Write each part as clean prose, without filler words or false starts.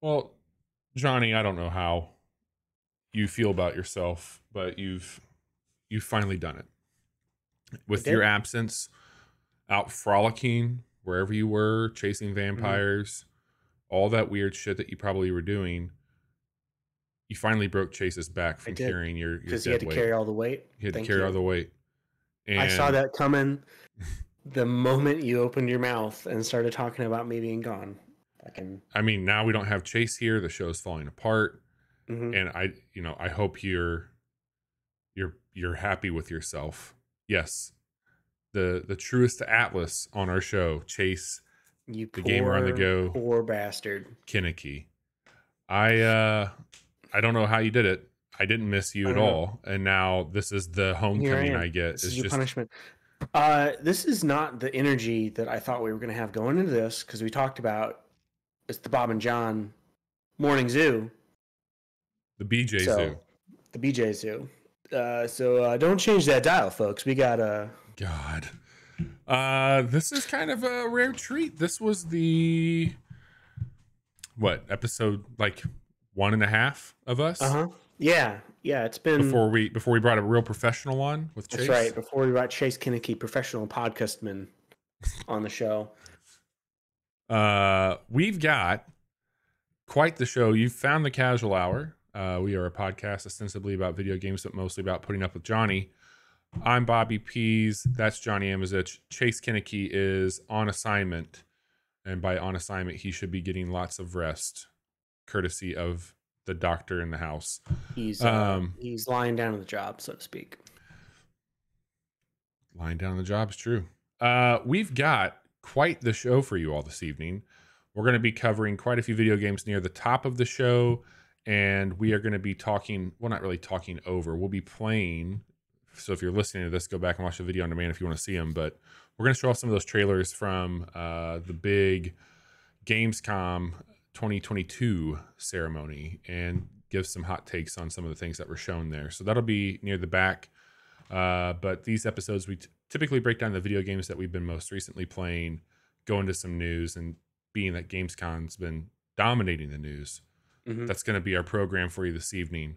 Well, Johnny, I don't know how you feel about yourself, but you've finally done it. I With your did. absence, out frolicking wherever you were, chasing Mhm. vampires, all that weird shit that you probably were doing, you finally broke Chase's back I from did, carrying your because he had dead to weight. carry all the weight. He had to Thank carry all you. the weight. I saw And that coming the moment you opened your mouth and started talking about me being gone. Fucking. I mean, now we don't have Chase here. The show's falling apart. Mhm. And I hope you're happy with yourself. Yes, the truest Atlas on our show, Chase, You the gamer on the poor, go, poor bastard. Kinnicky. I don't know how you did it. I didn't miss you I at don't know. all, and now this is the Here I homecoming am. I get. This Is is your just punishment. This is not the energy that I thought we were going to have going into this, because we talked about it's the Bob and John Morning Zoo. the BJ So Zoo. the BJ Zoo. Don't change that dial, folks. We got God, this is kind of a rare treat. This was the what episode like one and a half of us huh. Yeah. It's been. before we brought a real professional on with That's right. Chase. Before we brought Chase Kinnicky, professional podcastman, on the show. We've got quite the show. You've found the Casual Hour. We are a podcast ostensibly about video games, but mostly about putting up with Johnny. I'm Bobby Pease. That's Johnny Amizich. Chase Kinnicky is on assignment. And by on assignment, he should be getting lots of rest, courtesy of the doctor in the house. He's lying down on the job, so to speak. Lying down on the job is true. We've got quite the show for you all this evening. We're going to be covering quite a few video games near the top of the show, and we are going to be talking, well, not really talking over. We'll be playing. So if you're listening to this, go back and watch the video on demand if you want to see them. But we're going to show off some of those trailers from the big Gamescom 2022 ceremony and give some hot takes on some of the things that were shown there. So that'll be near the back. But these episodes, we typically break down the video games that we've been most recently playing, go into some news, and being that Gamescom's been dominating the news, Mm-hmm. that's going to be our program for you this evening.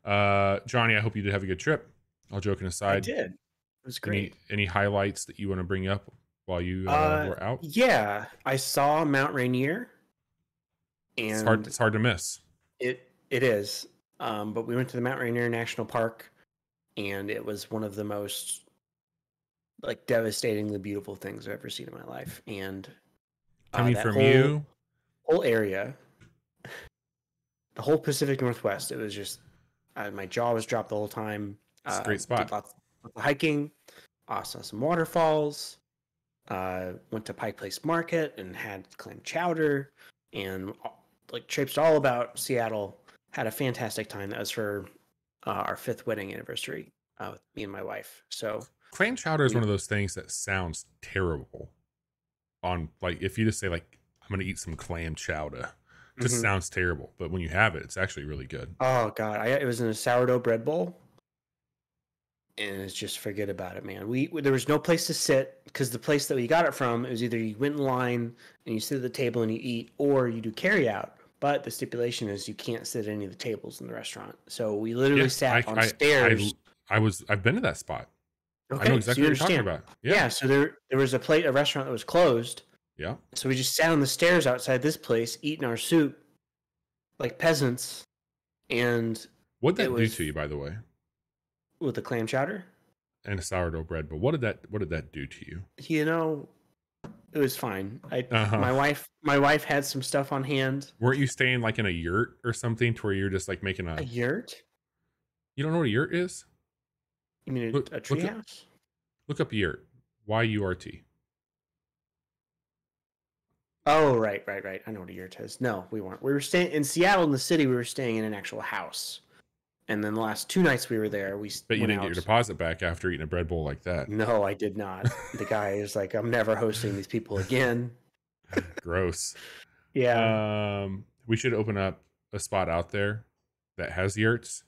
Johnny, I hope you did have a good trip. All joking I aside, did. It was great. any highlights that you want to bring up while you were out? Yeah, I saw Mount Rainier, It's hard. and It's hard to miss. it is. But we went to the Mount Rainier National Park, and it was one of the most like devastatingly beautiful things I've ever seen in my life. And Coming that from you, whole area, the whole Pacific Northwest, it was just my jaw was dropped the whole time. it's a great Did spot. lots of hiking, saw some waterfalls. Went to Pike Place Market and had clam chowder, and like traipsed all about Seattle. Had a fantastic time. That was for our 5th wedding anniversary with me and my wife. So Clam chowder is we one of those things that sounds terrible. On like, if you just say like, I'm gonna eat some clam chowder, just mhm. sounds terrible. But when you have it, it's actually really good. Oh god, it was in a sourdough bread bowl, and it's just forget about it, man. There was no place to sit because the place that we got it from, it was either you went in line and you sit at the table and you eat, or you do carry out. But the stipulation is you can't sit at any of the tables in the restaurant. So we literally Yeah, sat on stairs. I've been to that spot. I know Okay, so exactly you what you're talking understand. about. Yeah, Yeah, so there was a restaurant that was closed. yeah. So we just sat on the stairs outside this place eating our soup like peasants, and What'd it that do was to you, by the way? with the clam chowder. And a sourdough bread, but what did that do to you? You know, it was fine. I Uh huh. my wife had some stuff on hand. Weren't you staying like in a yurt or something to where you're just like making A a? yurt? You don't know what a yurt is? You mean Look a look up treehouse? look up yurt. YURT. Oh, right. I know what a yurt is. No, we weren't. We were staying in Seattle in the city. We were staying in an actual house. And then the last 2 nights we were there, we Bet you went didn't get your out. deposit back after eating a bread bowl like that. No, I did not. The guy is like, I'm never hosting these people again. Gross. Yeah. We should open up a spot out there that has yurts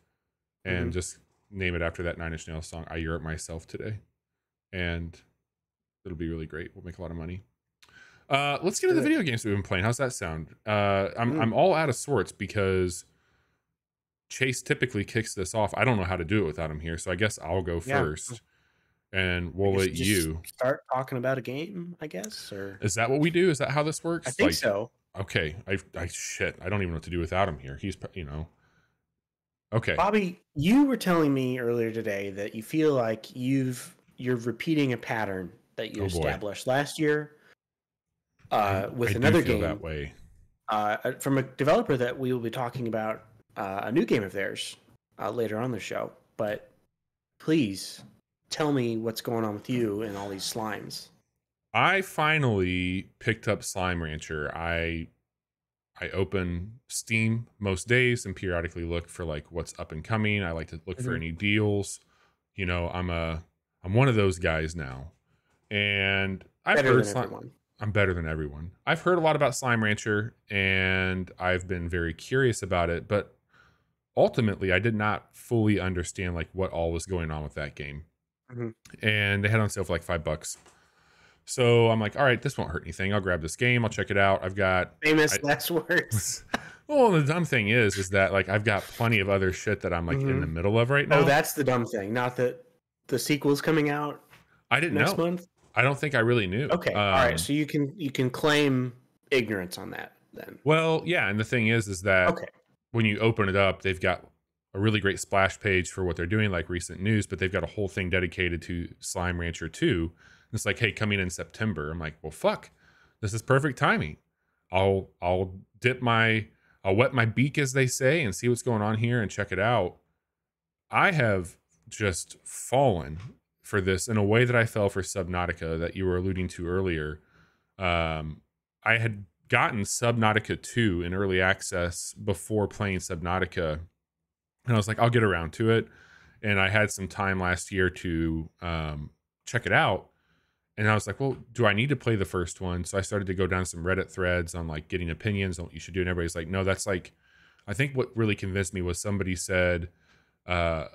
and Hmm. just name it after that Nine Inch Nails song. I yurt myself today, and it'll be really great. We'll make a lot of money. Let's get into the video games we've been playing. How's that sound? I'm all out of sorts because Chase typically kicks this off. I don't know how to do it without him here, so I guess I'll go Yeah. first, and I we'll guess let just you. start talking about a game, I guess, or Is that what we do? Is that how this I works? think Like, so. okay, I shit, I don't even know what to do without him here. He's, okay. Bobby, you were telling me earlier today that you feel like you're repeating a pattern that you Oh boy, established last year I with do another feel that game way. from a developer that we will be talking about a new game of theirs later on the show. But please tell me what's going on with you and all these slimes. I finally picked up Slime Rancher. I open Steam most days and periodically look for like what's up and coming. I like to look for Mhm. any deals. I'm one of those guys now. And I've Better heard than slime. everyone. I'm better than everyone. I've heard a lot about Slime Rancher and I've been very curious about it, but ultimately I did not fully understand like what all was going on with that game. Mhm. And they had on sale for like $5. So I'm like, all right, this won't hurt anything. I'll grab this game. I'll check it out. Famous I, last words. well, the dumb thing is that like I've got plenty of other shit that I'm like in the Mhm. middle of right Oh, now. that's the dumb thing. Not that the sequel's coming out I didn't next know. month. I don't think I really knew. Okay, all right. So you can claim ignorance on that then. Well, yeah, and the thing is that Okay. when you open it up, they've got a really great splash page for what they're doing, like recent news, but they've got a whole thing dedicated to Slime Rancher 2. And it's like, hey, coming in September. I'm like, well, fuck, this is perfect timing. I'll I'll wet my beak, as they say, and see what's going on here and check it out. I have just fallen for this in a way that I fell for Subnautica that you were alluding to earlier. I had gotten Subnautica 2 in early access before playing Subnautica, and I was like, I'll get around to it. And I had some time last year to check it out. And I was like, well, do I need to play the first one? So I started to go down some Reddit threads on like getting opinions on what you should do. And everybody's like, no, that's like, I think what really convinced me was somebody said uh,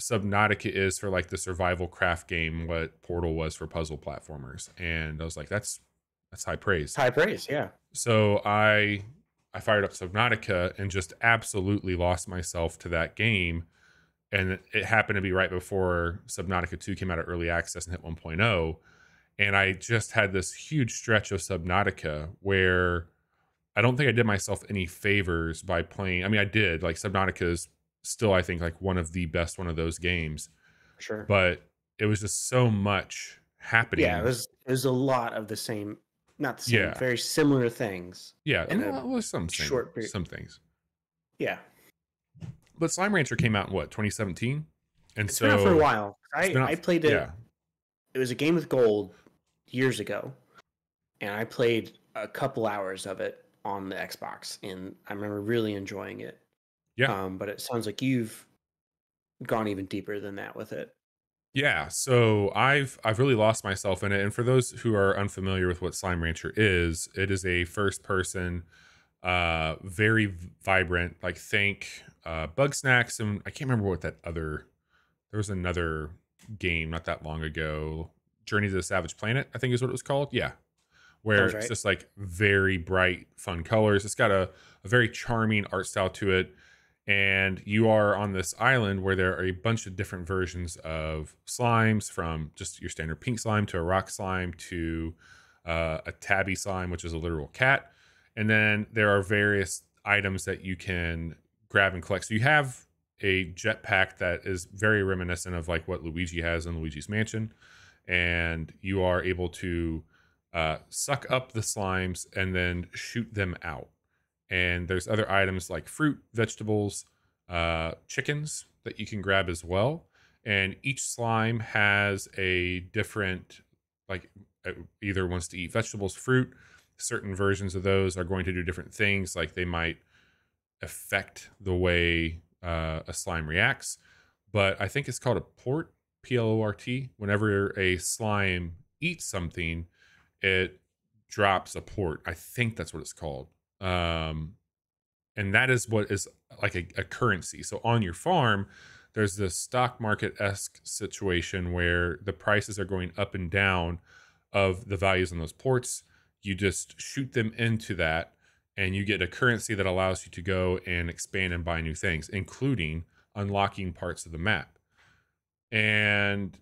Subnautica is for like the survival craft game what Portal was for puzzle platformers. And I was like, that's high praise. High praise, yeah. So I fired up Subnautica and just absolutely lost myself to that game. And it happened to be right before Subnautica 2 came out of early access and hit 1.0. And I just had this huge stretch of Subnautica where I don't think I did myself any favors by playing. I mean, I did. Like Subnautica is still, I think, like one of the best one of those games. Sure. But it was just so much Yeah, it happening. was a lot of the same, not the same, Yeah. very similar things Yeah. in a Well, short period. some things. Yeah. But Slime Rancher came out in what, 2017? And It's been out for a while. it's been out. I played Yeah. it. It was a game with gold years ago, and I played a couple hours of it on the Xbox, and I remember really enjoying it. Yeah. But it sounds like you've gone even deeper than that with it. Yeah, so I've really lost myself in it. And for those who are unfamiliar with what Slime Rancher is, it is a first person, very vibrant, like think Bug Snacks, and I can't remember what that other. There was another game not that long ago, Journey to the Savage Planet, I think is what it was called. Yeah, where Sounds it's right. just like very bright, fun colors. It's got a very charming art style to it. And you are on this island where there are a bunch of different versions of slimes, from just your standard pink slime to a rock slime to a tabby slime, which is a literal cat. And then there are various items that you can grab and collect. So you have a jetpack that is very reminiscent of like what Luigi has in Luigi's Mansion. And you are able to suck up the slimes and then shoot them out. And there's other items like fruit, vegetables, chickens that you can grab as well. And each slime has a different, like, either wants to eat vegetables, fruit. Certain versions of those are going to do different things, like they might affect the way a slime reacts. But I think it's called a plort, Plort. Whenever a slime eats something, it drops a port. I think that's what it's called. And that is what is like a currency. So on your farm, there's this stock market-esque situation where the prices are going up and down of the values on those ports. you just shoot them into that, and you get a currency that allows you to go and expand and buy new things, including unlocking parts of the map. And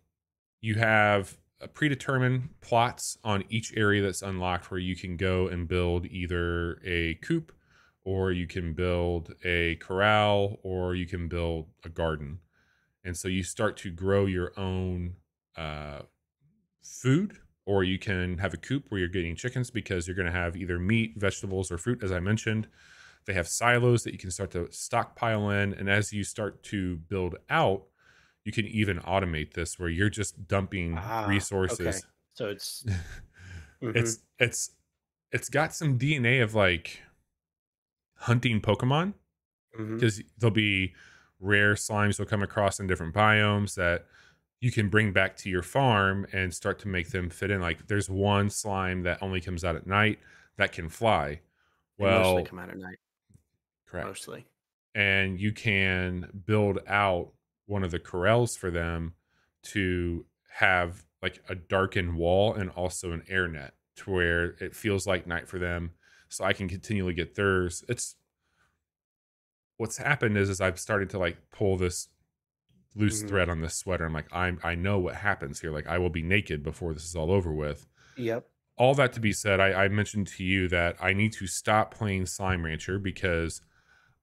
you have predetermined plots on each area that's unlocked where you can go and build either a coop, or you can build a corral, or you can build a garden. And so you start to grow your own uh, food, or you can have a coop where you're getting chickens because you're going to have either meat, vegetables, or fruit, as I mentioned. They have silos that you can start to stockpile in. And as you start to build out, you can even automate this where you're just dumping Okay. resources. So it's mm-hmm, It's got some DNA of like hunting Pokemon, mm-hmm. because there'll be rare slimes you'll come across in different biomes that you can bring back to your farm and start to make them fit in. Like there's one slime that only comes out at night that can fly. They mostly Well, come out at night. correct. Mostly. And you can build out one of the corrals for them to have like a darkened wall and also an air net to where it feels like night for them, so I can continually get theirs. It's what's happened is I've started to like pull this loose Mm-hmm. thread on this sweater. I'm like, I know what happens here. Like I will be naked before this is all over with. Yep. All that to be said, I mentioned to you that I need to stop playing Slime Rancher because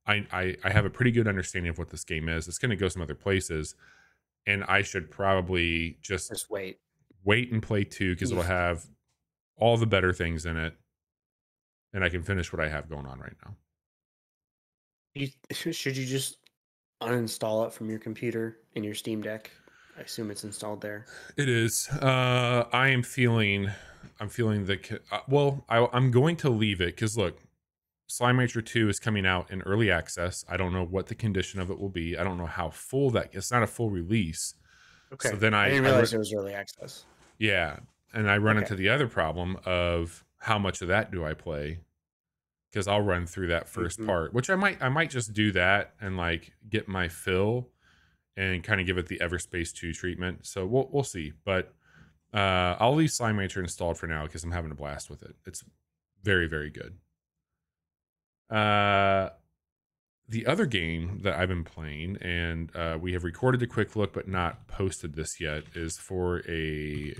I have a pretty good understanding of what this game is. It's going to go some other places, and I should probably just Just wait. wait and play 2 because it'll have all the better things in it, and I can finish what I have going on right now. Should you just uninstall it from your computer in your Steam Deck? I assume it's installed there. It is. I'm feeling the I'm going to leave it because look, Slime Rancher 2 is coming out in early access. I don't know what the condition of it will be. I don't know how full that. It's not a full release. So Okay. then I didn't realize it was early access. yeah, and I run Okay. into the other problem of how much of that do I play? Because I'll run through that 1st part, which I might just do that and like get my fill and kind of give it the Everspace 2 treatment. So we'll see. But I'll leave Slime Rancher installed for now because I'm having a blast with it. It's very, very good. The other game that I've been playing, and we have recorded a quick look but not posted this yet, is for a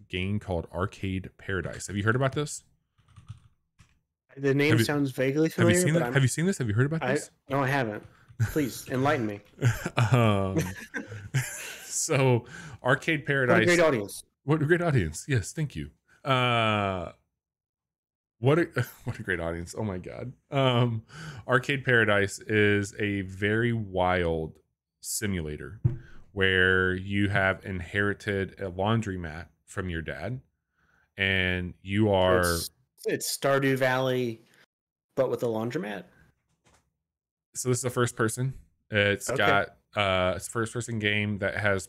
game called Arcade Paradise. Have you heard about this? The name sounds vaguely Have you familiar, seen but it? Have you seen this? Have you heard about this? No, I haven't. Please enlighten me. So Arcade Paradise. What a great audience. What a great audience. Yes, thank you. What a great audience. Oh my god. Arcade Paradise is a very wild simulator where you have inherited a laundromat from your dad, and you are it's Stardew Valley but with a laundromat. So this is a first person. It's got it's a first person game that has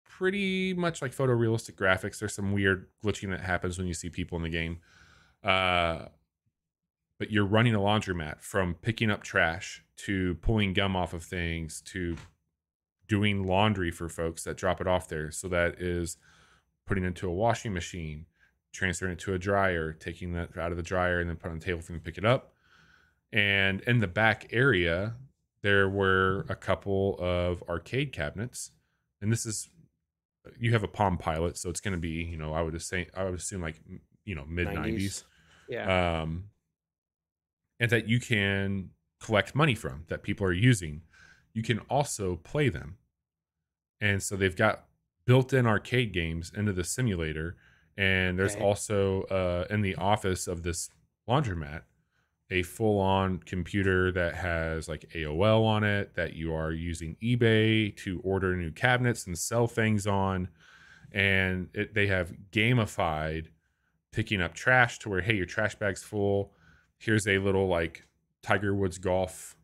pretty much like photorealistic graphics. There's some weird glitching that happens when you see people in the game. But you're running a laundromat, from picking up trash to pulling gum off of things to doing laundry for folks that drop it off there. So that is putting it into a washing machine, transferring it to a dryer, taking that out of the dryer, and then put on the table for them to pick it up. And in the back area, there were a couple of arcade cabinets. And this is, you have a Palm Pilot, so it's going to be, I would assume like, mid 90s. Yeah. And that you can collect money from, that people are using. You can also play them. And so they've got built-in arcade games into the simulator. And there's also in the office of this laundromat a full-on computer that has like AOL on it, that you are using eBay to order new cabinets and sell things on. And they have gamified picking up trash to where, hey, your trash bag's full. Here's a little like Tiger Woods golf,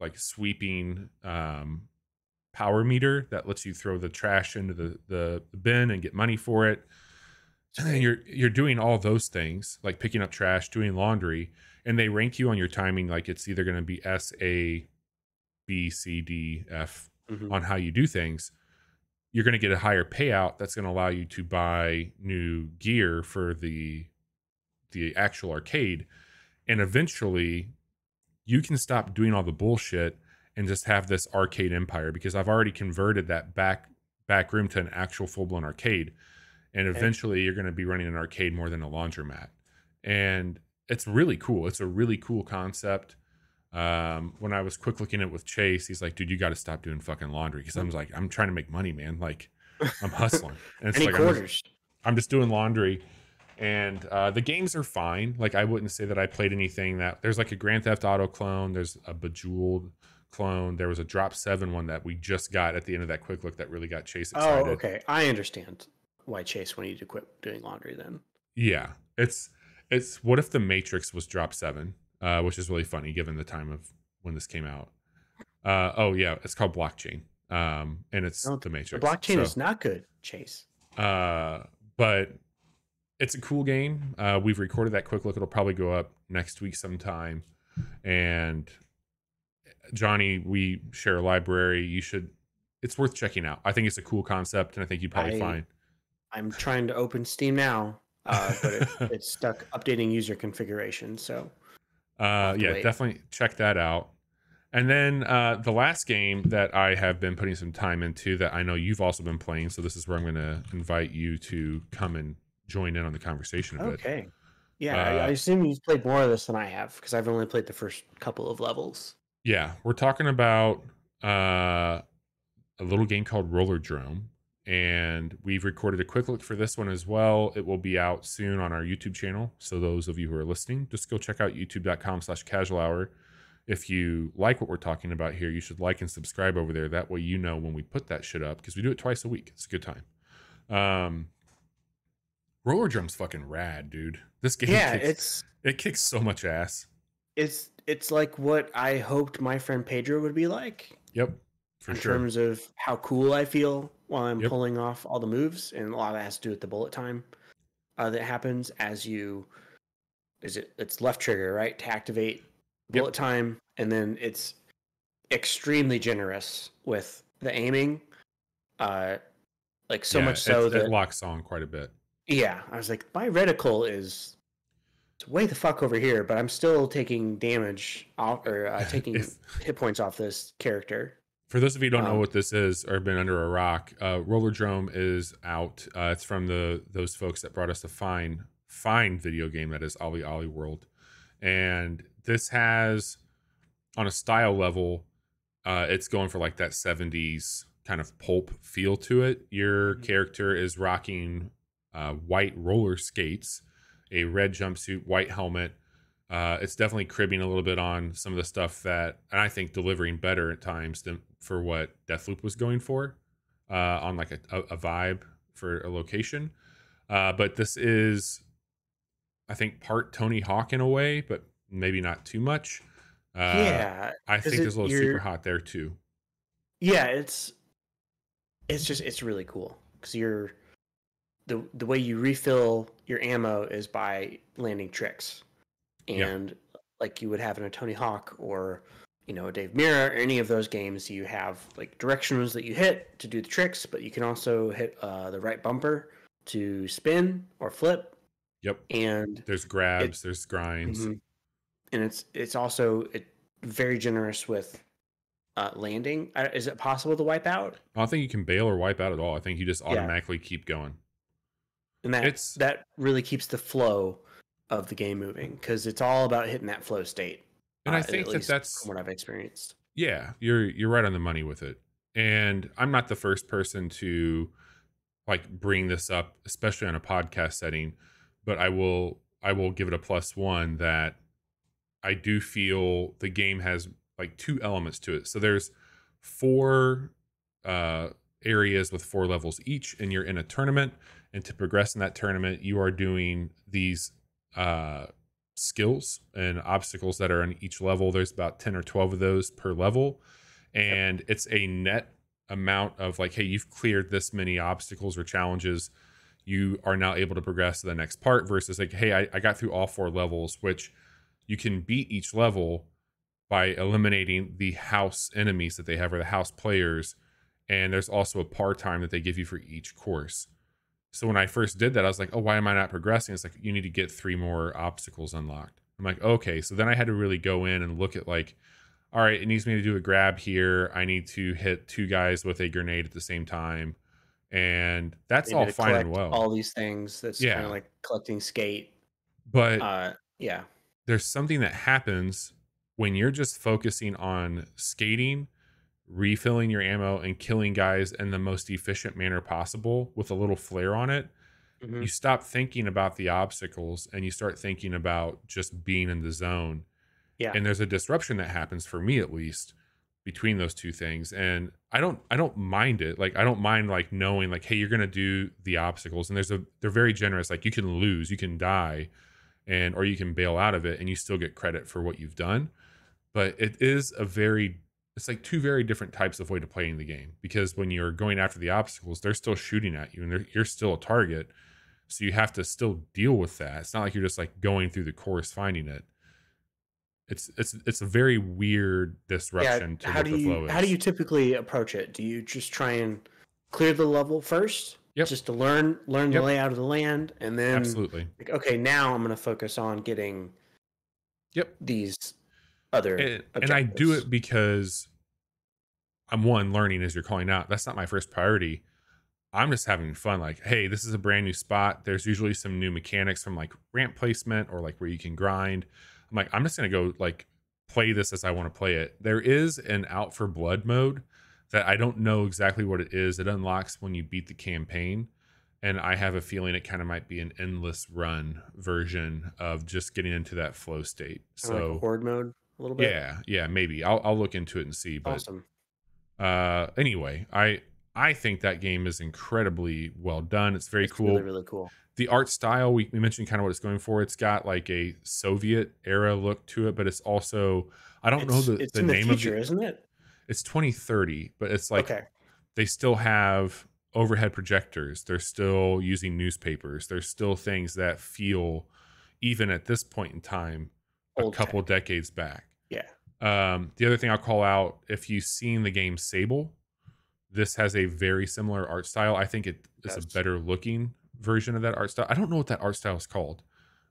like sweeping power meter that lets you throw the trash into the bin and get money for it. And then you're doing all those things, like picking up trash, doing laundry, and they rank you on your timing. Like it's either going to be S, A, B, C, D, F on how you do things. You're going to get a higher payout that's going to allow you to buy new gear for the the actual arcade. And eventually you can stop doing all the bullshit and just have this arcade empire, because I've already converted that back room to an actual full-blown arcade. And Okay. eventually you're going to be running an arcade more than a laundromat. And it's really cool. It's a really cool concept. When I was quick looking at it with Chase, he's like, dude, you got to stop doing fucking laundry. Cause I was like, I'm trying to make money, man. Like I'm hustling. And it's Any like, quarters? I'm just doing laundry. And the games are fine. Like I wouldn't say that I played anything that there's like a Grand Theft Auto clone. There's a Bejeweled clone. There was a Drop 7 one that we just got at the end of that quick look that really got Chase Oh, excited. okay. I understand why Chase wanted you to quit doing laundry then. Yeah. It's what if the Matrix was Drop 7, which is really funny given the time of when this came out. Oh yeah, it's called Blockchain. And it's No, the the Matrix. blockchain is not good, Chase. But it's a cool game. We've recorded that quick look. It'll probably go up next week sometime. And Johnny, we share a library. It's worth checking out. I think it's a cool concept, and I think you'd probably find. I'm trying to open Steam now, but it's stuck updating user configuration. So yeah, wait. definitely check that out. And then the last game that I have been putting some time into that I know you've also been playing, so this is where I'm going to invite you to come and join in on the conversation a bit. Okay. Yeah, I assume you've played more of this than I have, because I've only played the first couple of levels. Yeah, we're talking about a little game called Rollerdrome, and we've recorded a quick look for this one as well. It will be out soon on our YouTube channel, so those of you who are listening, just go check out youtube.com/casual hour. If you like what we're talking about here, you should like and subscribe over there. That way you know when we put that shit up, because we do it twice a week. It's a good time. Rollerdrome's fucking rad, dude. This game it kicks so much ass. It's like what I hoped my friend Pedro would be like. Yep, for in sure. terms of how cool I feel while I'm pulling off all the moves, and a lot of that has to do with the bullet time that happens as you. It's left trigger, right, to activate bullet time, and then it's extremely generous with the aiming. Like so much so that it locks on quite a bit. Yeah, I was like, my reticle is way the fuck over here, but I'm still taking damage off, or taking hit points off this character. For those of you who don't know what this is or have been under a rock, Rollerdrome is out. It's from those folks that brought us a fine video game that is Ollie Ollie World. And this has, on a style level, it's going for like that 70s kind of pulp feel to it. Your character is rocking white roller skates, a red jumpsuit, white helmet. It's definitely cribbing a little bit on some of the stuff that, and I think delivering better at times than for what Deathloop was going for, on like a vibe for a location. But this is, I think, part Tony Hawk in a way, but maybe not too much. I think there's a little super hot there too. Yeah, it's really cool, because the way you refill your ammo is by landing tricks. And like you would have in a Tony Hawk or a Dave Mirra or any of those games, you have like directions that you hit to do the tricks, but you can also hit the right bumper to spin or flip. Yep. And there's grabs, there's grinds. Mm-hmm. And it's also very generous with landing. Is it possible to wipe out? I don't think you can bail or wipe out at all. I think you just automatically keep going. And that really keeps the flow of the game moving, because it's all about hitting that flow state. And I think that's from what I've experienced. Yeah, you're right on the money with it. And I'm not the first person to like bring this up, especially on a podcast setting, but I will give it a +1 that I do feel the game has like 2 elements to it. So there's 4 areas with 4 levels each, and you're in a tournament, and to progress in that tournament you are doing these skills and obstacles that are on each level. There's about 10 or 12 of those per level, and it's a net amount of like, hey, you've cleared this many obstacles or challenges, you are now able to progress to the next part, versus like, hey, I got through all 4 levels, which you can beat each level by eliminating the house enemies that they have, or the house players. And there's also a par time that they give you for each course. So when I first did that, I was like, oh, why am I not progressing? It's like, you need to get 3 more obstacles unlocked. I'm like, okay. So then I had to really go in and look at like, all right, it needs me to do a grab here. I need to hit 2 guys with a grenade at the same time. And that's Maybe all to fine and collect well. all these things. That's kind of Yeah. like collecting skate. But Yeah. there's something that happens when you're just focusing on skating, refilling your ammo, and killing guys in the most efficient manner possible with a little flair on it. Hmm. You stop thinking about the obstacles and you start thinking about just being in the zone. Yeah. And there's a disruption that happens, for me at least, between those two things. And I don't mind it. Like, I don't mind like knowing like, hey, you're gonna do the obstacles, and they're very generous. Like, you can lose, you can die, and or you can bail out of it and you still get credit for what you've done. But it is it's like two very different types of way to play in the game, because when you're going after the obstacles, they're still shooting at you and you're still a target. So you have to still deal with that. It's not like you're just like going through the course finding it. It's a very weird Yeah. disruption to what the flow How do you is. typically approach it? Do you just try and clear the level first, Yep. just to learn the Yep. layout of the land, and then Absolutely. like, okay, now I'm going to focus on getting Yep. these other And I do objectives? it because I'm one, learning, as you're calling out. That's not my first priority. I'm just having fun. Like, hey, this is a brand new spot. There's usually some new mechanics from like ramp placement or like where you can grind. I'm like, I'm just gonna go like play this as I want to play it. There is an out for blood mode that I don't know exactly what it is. It unlocks when you beat the campaign. And I have a feeling it kind of might be an endless run version of just getting into that flow state. Kind of like a So horde mode a little bit. yeah, maybe I'll look into it and see. But Awesome. anyway, I think that game is incredibly well done. It's very It's really, cool. really cool. The art style, we mentioned kind of what it's going for. It's got like a Soviet era look to it, but it's also, I don't know It's the in the name of future, the, isn't it? it's 2030, but it's like Okay. they still have overhead projectors. They're still using newspapers. There's still things that feel, even at this point in time, a Old couple tech. decades back. Yeah. The other thing I'll call out, if you've seen the game Sable, this has a very similar art style. I think it is a That's better looking version of that art style. I don't know what that art style is called,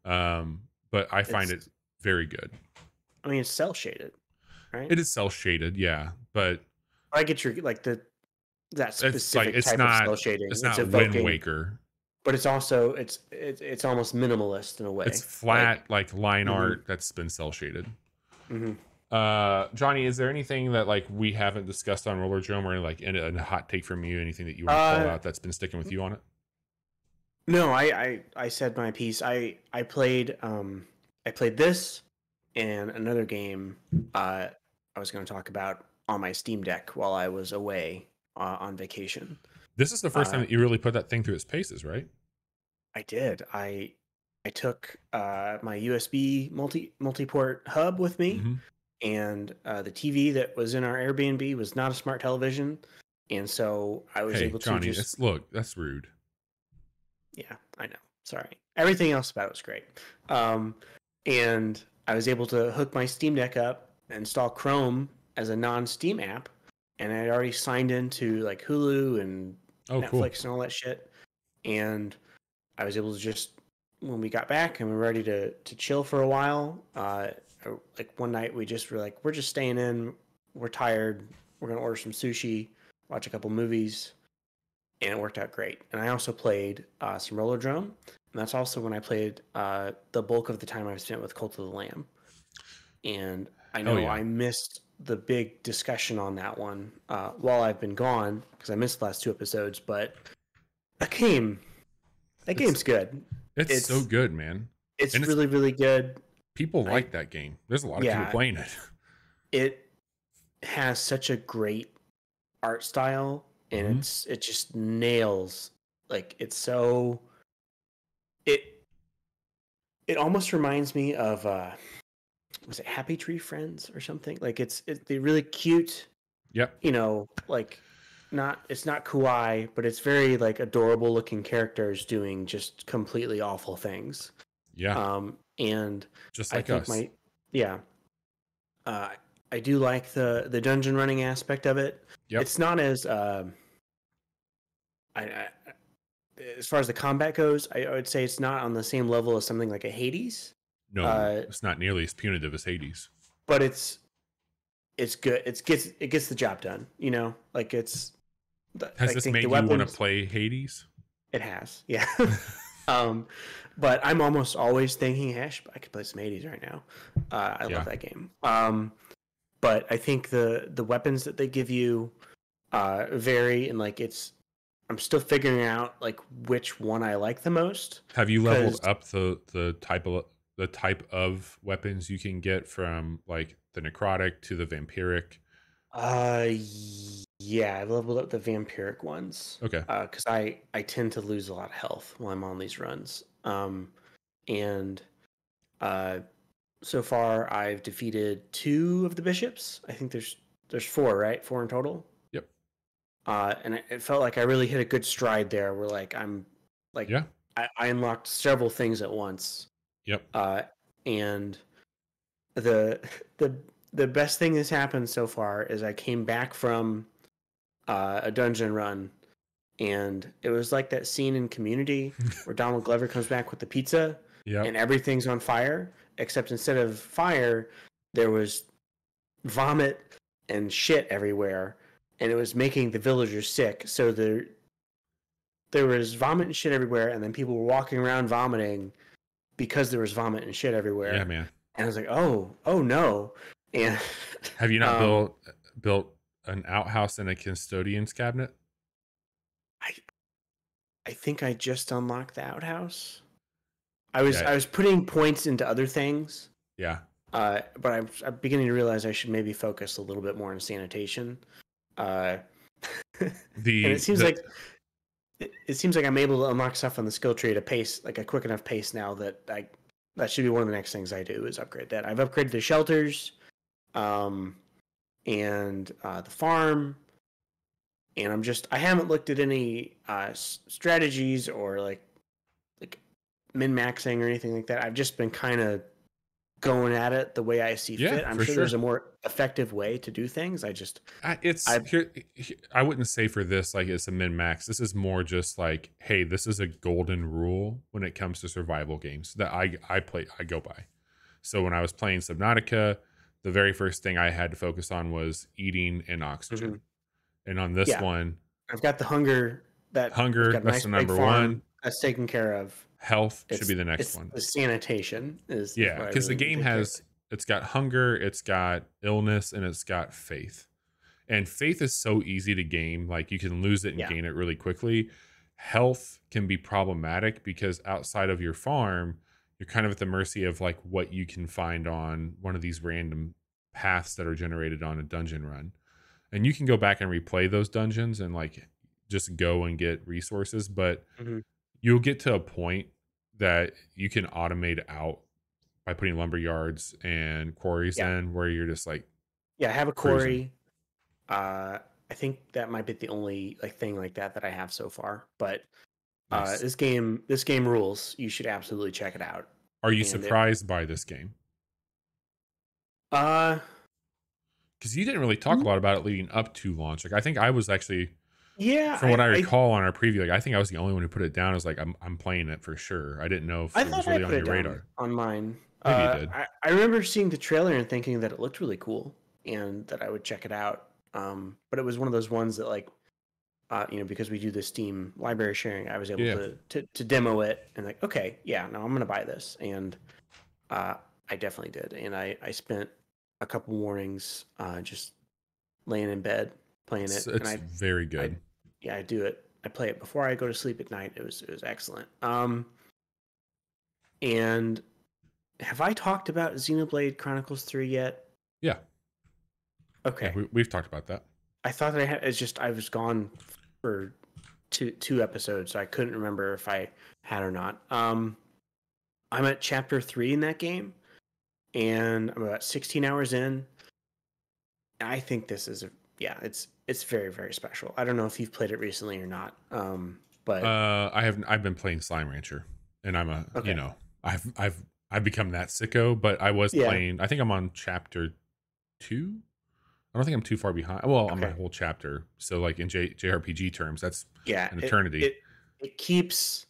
but I find it it's very good. I mean, it's cell shaded, right? It is cel shaded, yeah, but I get your like that it's like specific type of cell shading. it's It's not Wind evoking, Waker. but it's also it's almost minimalist in a It's way. flat like line Hmm. art that's been cel shaded. Hmm. Johnny, is there anything that like we haven't discussed on Rollerdrome, or like in a hot take from you? Anything that you want to call Uh, out that's been sticking with you on it? no, I said my piece. I played this and another game I was going to talk about on my Steam Deck while I was away on vacation. This is the first time Uh, that you really put that thing through its paces, right? I did. I took my USB multi-port hub with me, Mm-hmm. and the TV that was in our Airbnb was not a smart television, and so I was Hey, able to Johnny, just, it's look, that's rude. yeah, I know. Sorry. Everything else about it was great. Um, and I was able to hook my Steam Deck up, install Chrome as a non-Steam app, and I had already signed into like Hulu and Oh, cool. Netflix and all that shit. And I was able to just, when we got back and we were ready to chill for a while, like one night we just were like, we're just staying in, we're tired, we're gonna order some sushi, watch a couple movies, and it worked out great. And I also played some Rollerdrome, and that's also when I played the bulk of the time I've spent with Cult of the Lamb. And I Oh know yeah. I missed the big discussion on that one while I've been gone because I missed the last two episodes. But that game, that It's game's good. it's so It's good, man. it's And it's really, really good. people I like that game. There's a lot of people Yeah, playing it. it has such a great art style, and Hmm. it just nails, like, it's so, it it almost reminds me of was it Happy Tree Friends or something? Like, they're really cute, Yep. like, not, it's not kawaii, but it's very like adorable looking characters doing just completely awful things. Yeah. And Just I like think us. my yeah, uh, I do like the dungeon running aspect of it. Yep. It's not as I as far as the combat goes, I would say it's not on the same level as something like a Hades. No, it's not nearly as punitive as Hades. But it's good. It gets the job done. You know, like Has I this think the made you want to weapons. play Hades? It has, yeah. But I'm almost always thinking, hey, I could play some Hades right now. I Yeah. love that game. But I think the weapons that they give you vary, and like I'm still figuring out like which one I like the most. Have you leveled Because up the type of weapons you can get from like the necrotic to the vampiric? uh, yeah, I've leveled up the vampiric ones. Okay. Because I tend to lose a lot of health while I'm on these runs. And uh, so far I've defeated 2 of the bishops. I think there's 4, right? 4 in total. Yep. And it felt like I really hit a good stride there. Where like I'm like Yeah. I unlocked several things at once. Yep. And the the the best thing that's happened so far is I came back from a dungeon run, and it was like that scene in Community where Donald Glover comes back with the pizza Yep. and everything's on fire, except instead of fire, there was vomit and shit everywhere, and it was making the villagers sick. So there was vomit and shit everywhere, and then people were walking around vomiting because there was vomit and shit everywhere. Yeah, man. And I was like, oh no. And Have you not built an outhouse and a custodian's cabinet? I think I just unlocked the outhouse. I Yeah. was putting points into other things. Yeah. But I'm beginning to realize I should maybe focus a little bit more on sanitation. And it seems like I'm able to unlock stuff on the skill tree at a pace, like a quick enough pace now that that should be one of the next things I do is upgrade that. I've upgraded the shelters, and the farm, and I haven't looked at any strategies or like min maxing or anything like that. I've just been kind of going at it the way I see fit. I'm sure there's a more effective way to do things. I wouldn't say for this like it's a min max. This is more just like, hey, this is a golden rule when it comes to survival games that I go by. So when I was playing Subnautica, the very first thing I had to focus on was eating and oxygen. Mm-hmm. And on this one, I've got the hunger. That's nice the number one. That's taken care of. Health should be the next one. The sanitation is because the game it's got hunger, it's got illness, and it's got faith. And faith is so easy to game. Like you can lose it and gain it really quickly. Health can be problematic because outside of your farm, you're kind of at the mercy of like what you can find on one of these random paths that are generated on a dungeon run. And you can go back and replay those dungeons and like just go and get resources, but you'll get to a point that you can automate out by putting lumber yards and quarries in where you're just like, I have a quarry. I think that might be the only like thing like that I have so far, but nice. This game rules. You should absolutely check it out. Are you surprised by this game? Because you didn't really talk a lot about it leading up to launch. Like I think I was actually, from what I recall on our preview, like I think I was the only one who put it down. I was like, I'm playing it for sure. I didn't know if it was really on your radar. On mine, maybe you did. I remember seeing the trailer and thinking that it looked really cool and that I would check it out. But it was one of those ones that like, because we do the Steam library sharing, I was able to demo it and like, okay, I'm gonna buy this, and I definitely did, and I spent a couple mornings just laying in bed playing it. It's very good. I do it. I play it before I go to sleep at night. It was excellent. And have I talked about Xenoblade Chronicles 3 yet? Yeah. Okay. Yeah, we've talked about that. I thought that I had. It's just I was gone for two episodes, so I couldn't remember if I had or not. I'm at chapter 3 in that game, and I'm about 16 hours in. I think this is it's very, very special. I don't know if you've played it recently or not. But I've been playing Slime Rancher, and I'm I've become that sicko, but I was playing. I think I'm on chapter 2. I don't think I'm too far behind. Well, on my whole chapter. So like in JRPG terms, that's an eternity. it keeps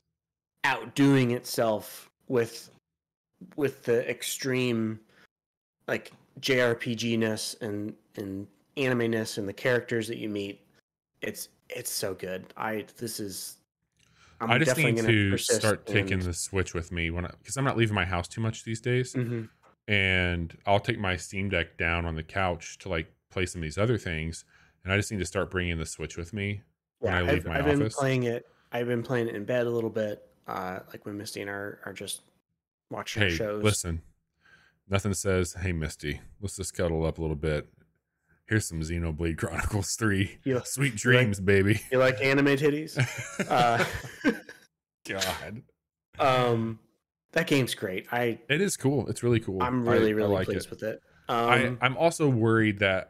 outdoing itself with the extreme like JRPG-ness and anime-ness and the characters that you meet. It's so good. I I'm just definitely need gonna to persist start taking and the Switch with me because I'm not leaving my house too much these days, mhm. and I'll take my Steam Deck down on the couch to like play some of these other things, and I just need to start bringing the Switch with me when Yeah, I leave my I've been office. playing it. I've been playing it in bed a little bit, like when Misty and I are just watching our Hey, shows. listen, nothing says, "Hey, Misty, let's just cuddle up a little bit." Here's some Xenoblade Chronicles 3. You Sweet you like dreams, baby. you like anime titties? Uh, God. um, that game's great. It is cool. It's really cool. I'm I really like it. pleased with it. I'm also worried that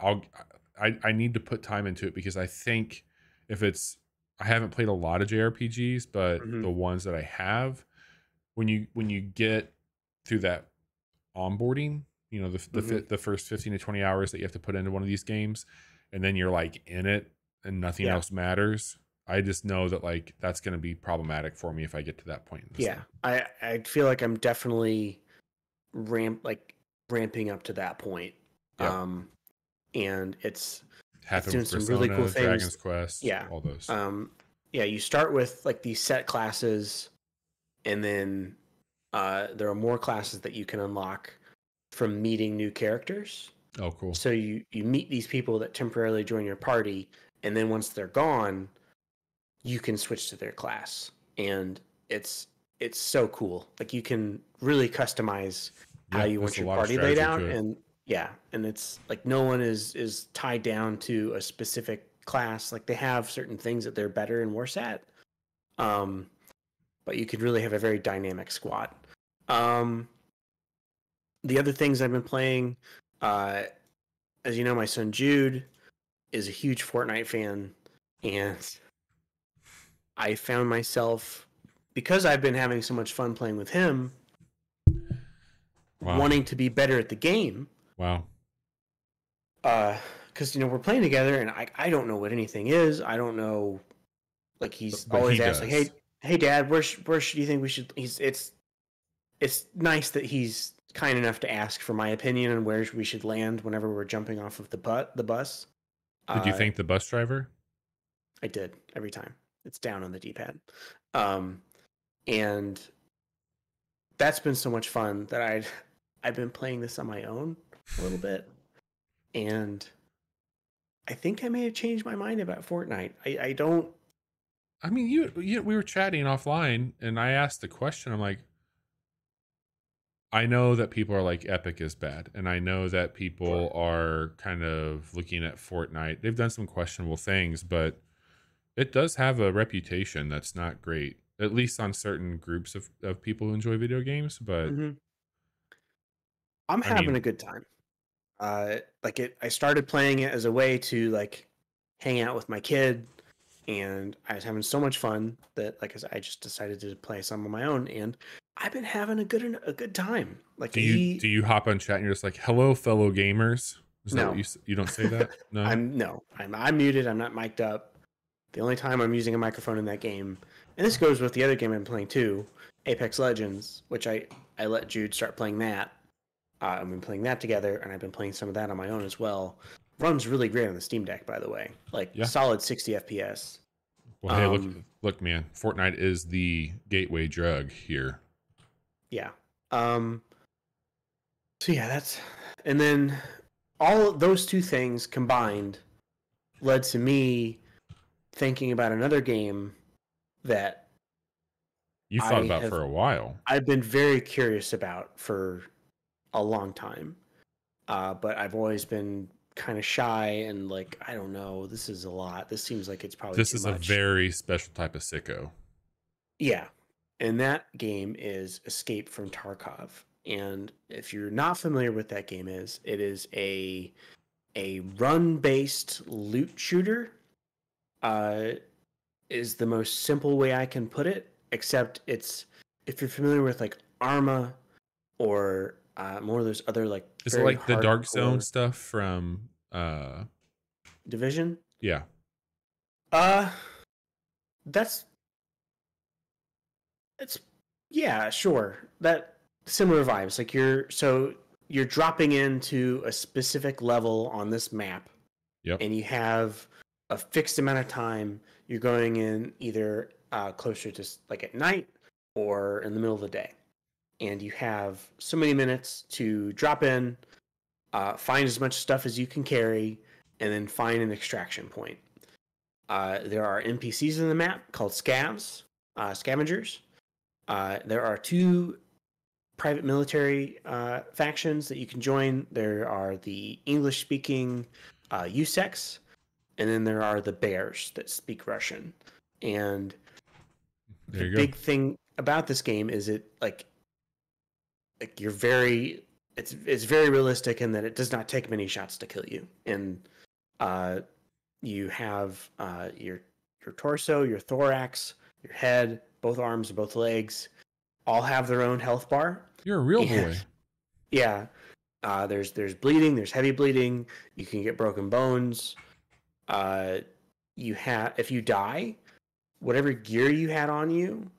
I need to put time into it because I think if it's I haven't played a lot of JRPGs, but Mhm, the ones that I have, when you get through that onboarding, mhm. the first 15 to 20 hours that you have to put into one of these games, and then you're like in it and nothing Yeah, else matters. I just know that like that's going to be problematic for me if I get to that point in this yeah. thing. I feel like I'm definitely ramping up to that point. Yep. Um, and it's Happened doing with some really cool Persona, things. Dragon's Quest, Yeah. all those. Yeah, you start with like these set classes, and then there are more classes that you can unlock from meeting new characters. Oh, cool. So you meet these people that temporarily join your party, and then once they're gone, you can switch to their class, and it's it's so cool. Like you can really customize how Yeah, you there's want a your lot of party laid strategy out, to it. and yeah, and it's like no one is tied down to a specific class. Like they have certain things that they're better and worse at, um, but you could really have a very dynamic squad. Um, the other things I've been playing, uh, as you know, my son Jude is a huge Fortnite fan, and I found myself, because I've been having so much fun playing with him, Wow. wanting to be better at the game. Wow. Because we're playing together, and I don't know what anything is. I don't know. Like he's But he always asked, like, does. hey, Dad, where should you think we should? It's nice that he's kind enough to ask for my opinion on where we should land whenever we're jumping off of the bus. Did you Uh, thank the bus driver? I did every time. It's down on the D-pad. Um, and that's been so much fun that I've been playing this on my own a little bit, and I think I may have changed my mind about Fortnite. I don't I mean, we were chatting offline, and I asked the question. I'm like, I know that people are like Epic is bad, and I know that sure. people are kind of looking at Fortnite. They've done some questionable things, but it does have a reputation that's not great, at least on certain groups of people who enjoy video games. But Hmm. I'm I having mean, a good time. Like I started playing it as a way to like hang out with my kid, and I was having so much fun that like I just decided to play some on my own, and I've been having a good time. Like do you hop on chat and you're just like, "Hello, fellow gamers"? Is that what no, you don't say that? No. I'm muted. I'm not mic'd up. The only time I'm using a microphone in that game, and this goes with the other game I'm playing too, Apex Legends, which I let Jude start playing that. I've been playing that together, and I've been playing some of that on my own as well. Runs really great on the Steam Deck, by the way. Like Yeah. solid 60 FPS. Well, hey, Um, look, man. Fortnite is the gateway drug here. yeah. So yeah, and then all of those two things combined led to me thinking about another game that You thought I about have for a while. I've been very curious about for a long time. But I've always been kind of shy and like, I don't know, this is a lot. This seems like it's probably This too is a much. very special type of sicko. Yeah. And that game is Escape from Tarkov. And if you're not familiar with that game it is a run-based loot shooter. Uh is the most simple way I can put it, except it's if you're familiar with like Arma or more of those other like Is it very like the Dark Zone hardcore stuff from Division. yeah. Uh that's It's yeah, sure. That similar vibes. Like you're dropping into a specific level on this map, Yep. and you have a fixed amount of time. You're going in either closer to like at night or in the middle of the day, and you have so many minutes to drop in, find as much stuff as you can carry, and then find an extraction point. There are NPCs in the map called scavengers. There are two private military factions that you can join. There are the English-speaking USECs, and then there are the Bears that speak Russian. And There the you go. big thing about this game is it like you're very it's very realistic in that it does not take many shots to kill you, and uh, you have your torso, your thorax, your head, both arms, both legs, all have their own health bar. You're a real And, boy. yeah, there's bleeding, there's heavy bleeding. You can get broken bones. You have if you die, whatever gear you had on you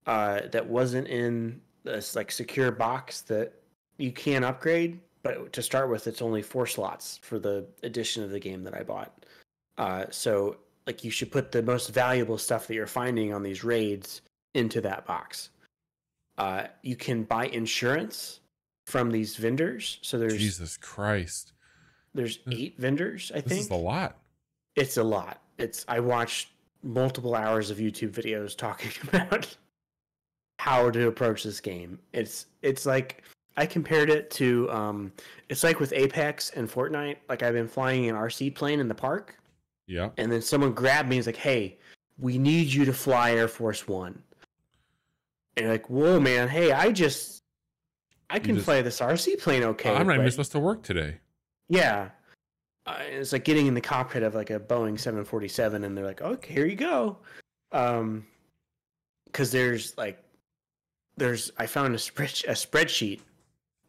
that wasn't in this like secure box that you can upgrade, but to start with, it's only 4 slots for the edition of the game that I bought. So like you should put the most valuable stuff that you're finding on these raids into that box. You can buy insurance from these vendors. So Jesus Christ. there's 8 vendors, I think. This is a lot. It's a lot. I watched multiple hours of YouTube videos talking about how to approach this game. It's like I compared it to it's like with Apex and Fortnite. Like I've been flying an RC plane in the park. Yeah. And then someone grabbed me and was like, "Hey, we need you to fly Air Force One." And you're like, "Whoa, man! Hey, I can fly this RC plane okay." I'm not even but supposed to work today. yeah, it's like getting in the cockpit of like a Boeing 747, and they're like, "Okay, here you go." Because I found a spreadsheet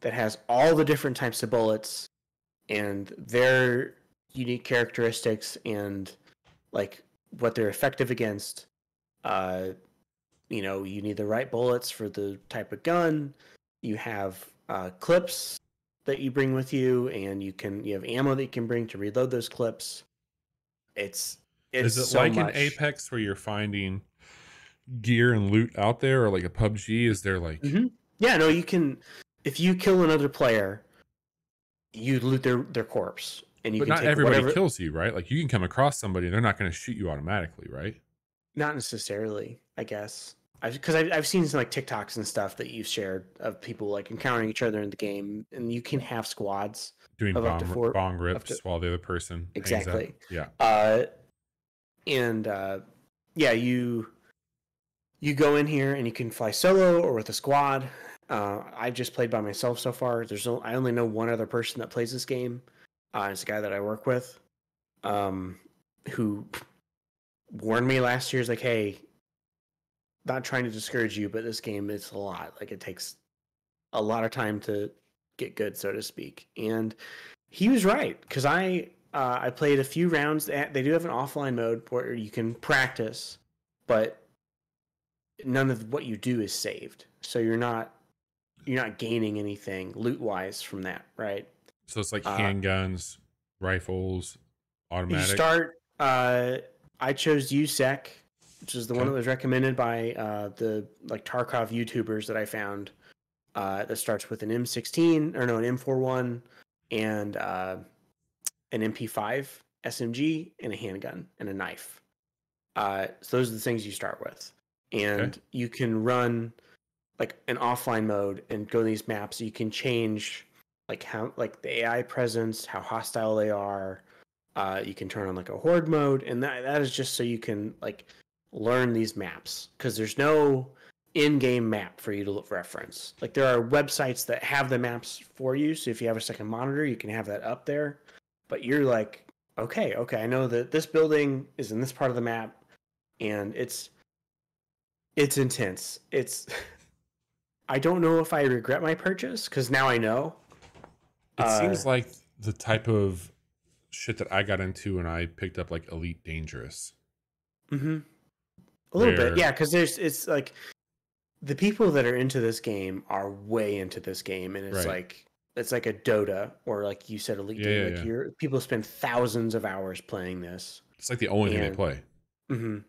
that has all the different types of bullets and their unique characteristics and like what they're effective against. You need the right bullets for the type of gun. You have clips that you bring with you, and you have ammo that you can bring to reload those clips. It's Is it so like much. an Apex where you're finding gear and loot out there, or like a PUBG? Is there like Yeah, no, you can if you kill another player, you loot their corpse, and you but can not take everybody whatever. kills you, right? Like you can come across somebody and they're not going to shoot you automatically, right? Not necessarily, I guess. Because I've seen some like TikToks and stuff that you've shared of people like encountering each other in the game, and you can have squads Doing of up to 4. bong Up to rips while the other person hangs out. exactly. Yeah. And yeah, you go in here and you can fly solo or with a squad. I've just played by myself so far. I only know one other person that plays this game. It's a guy that I work with, who warned me last year. Is like, hey, not trying to discourage you, but this game is a lot. Like it takes a lot of time to get good, so to speak. And he was right, because I played a few rounds. They do have an offline mode where you can practice, but none of what you do is saved. So you're not gaining anything loot wise from that, right? So it's like handguns, rifles, automatic. You start. I chose USEC, which is the one that was recommended by the like Tarkov YouTubers that I found. That starts with an M16 or no, an M41 and an MP5 SMG and a handgun and a knife. So those are the things you start with, and you can run like an offline mode and go to these maps. You can change like how like the AI presence, how hostile they are. You can turn on like a horde mode, and that is just so you can like learn these maps, because there's no in-game map for you to reference. Like there are websites that have the maps for you, so if you have a second monitor, you can have that up there. But you're like, okay, I know that this building is in this part of the map, and it's intense. I don't know if I regret my purchase, because now I know. It seems like the type of shit that I got into when I picked up like Elite Dangerous. A little bit, yeah, because it's like the people that are into this game are way into this game, and Right. it's like a Dota, or like you said, Elite Yeah, Dangerous. yeah, Like yeah. people spend thousands of hours playing this, It's like the only thing they and play. mhm.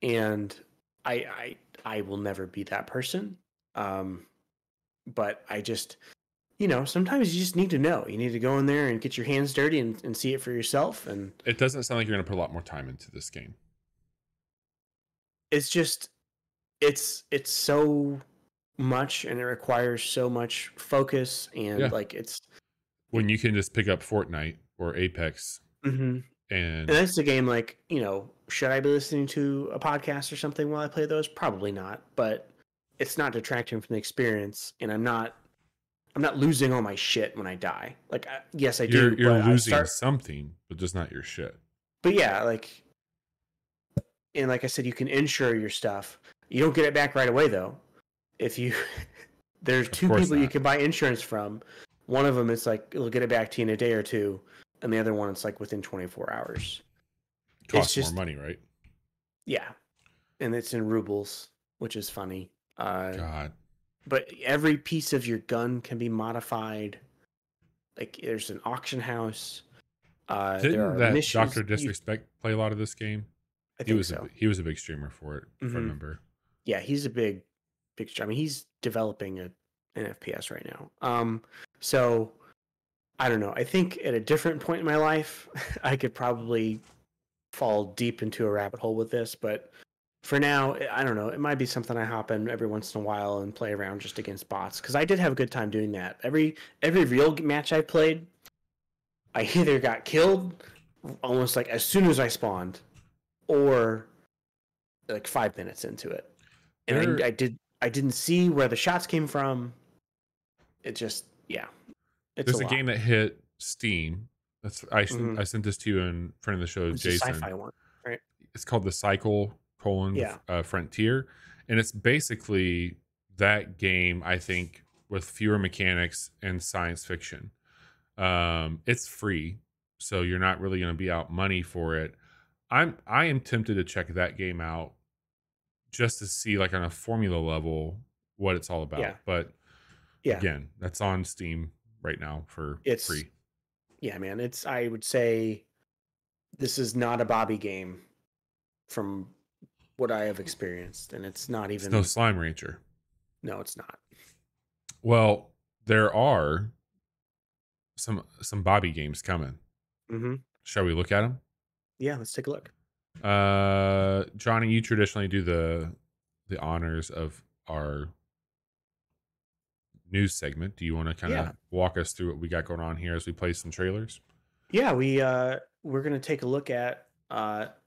And I will never be that person. Um, but I just, sometimes you just need to know. You need to go in there and get your hands dirty and see it for yourself. And It doesn't sound like you're going to put a lot more time into this game. it's just, it's so much, and it requires so much focus, and Yeah. like it's. When you can just pick up Fortnite or Apex Mhm. And and that's the game. Like, should I be listening to a podcast or something while I play those? Probably not. But it's not detracting from the experience, and I'm not losing all my shit when I die. Like, yes, I do, you're but losing something, but just not your shit. but yeah, like, and like I said, you can insure your stuff. You don't get it back right away though. If you, there's Of two course people you not. can buy insurance from. One of them is like it'll get it back to you in a day or two, and the other one it's like within 24 hours. It's Costs more just, money, right? yeah, and it's in rubles, which is funny. God. But every piece of your gun can be modified. Like, there's an auction house. There Didn't are that missions. Dr. Disrespect play a lot of this game? I think so. He was a big streamer for it, if I Hmm. remember. Yeah, he's a big. I mean, he's developing an FPS right now. So I don't know. I think at a different point in my life, I could probably fall deep into a rabbit hole with this. But for now, I don't know. It might be something I hop in every once in a while and play around just against bots, because I did have a good time doing that. Every real match I played, I either got killed almost like as soon as I spawned, or like 5 minutes into it, and There I didn't see where the shots came from. It just, yeah, it's a there's a lot. game that hit Steam. Mm-hmm. I sent this to you in front of the show, It's a Jason. sci-fi one, right? It's called The Cycle: Yeah. Frontier, and it's basically that game, I think, with fewer mechanics and science fiction. It's free, so you're not really going to be out money for it. I am tempted to check that game out just to see, like, on a formula level, what it's all Yeah. about. But Yeah. again, that's on Steam right now for It's, free. yeah, man. I would say this is not a Bobby game from what I have experienced, and it's not It's no even. Slime Rancher. No, it's not. Well, there are some Bobby games coming. Mm-hmm. Shall we look at them? Yeah, let's take a look. Johnny, you traditionally do the honors of our news segment. Do you want to kind Yeah. of walk us through what we got going on here as we play some trailers? Yeah, we're gonna take a look at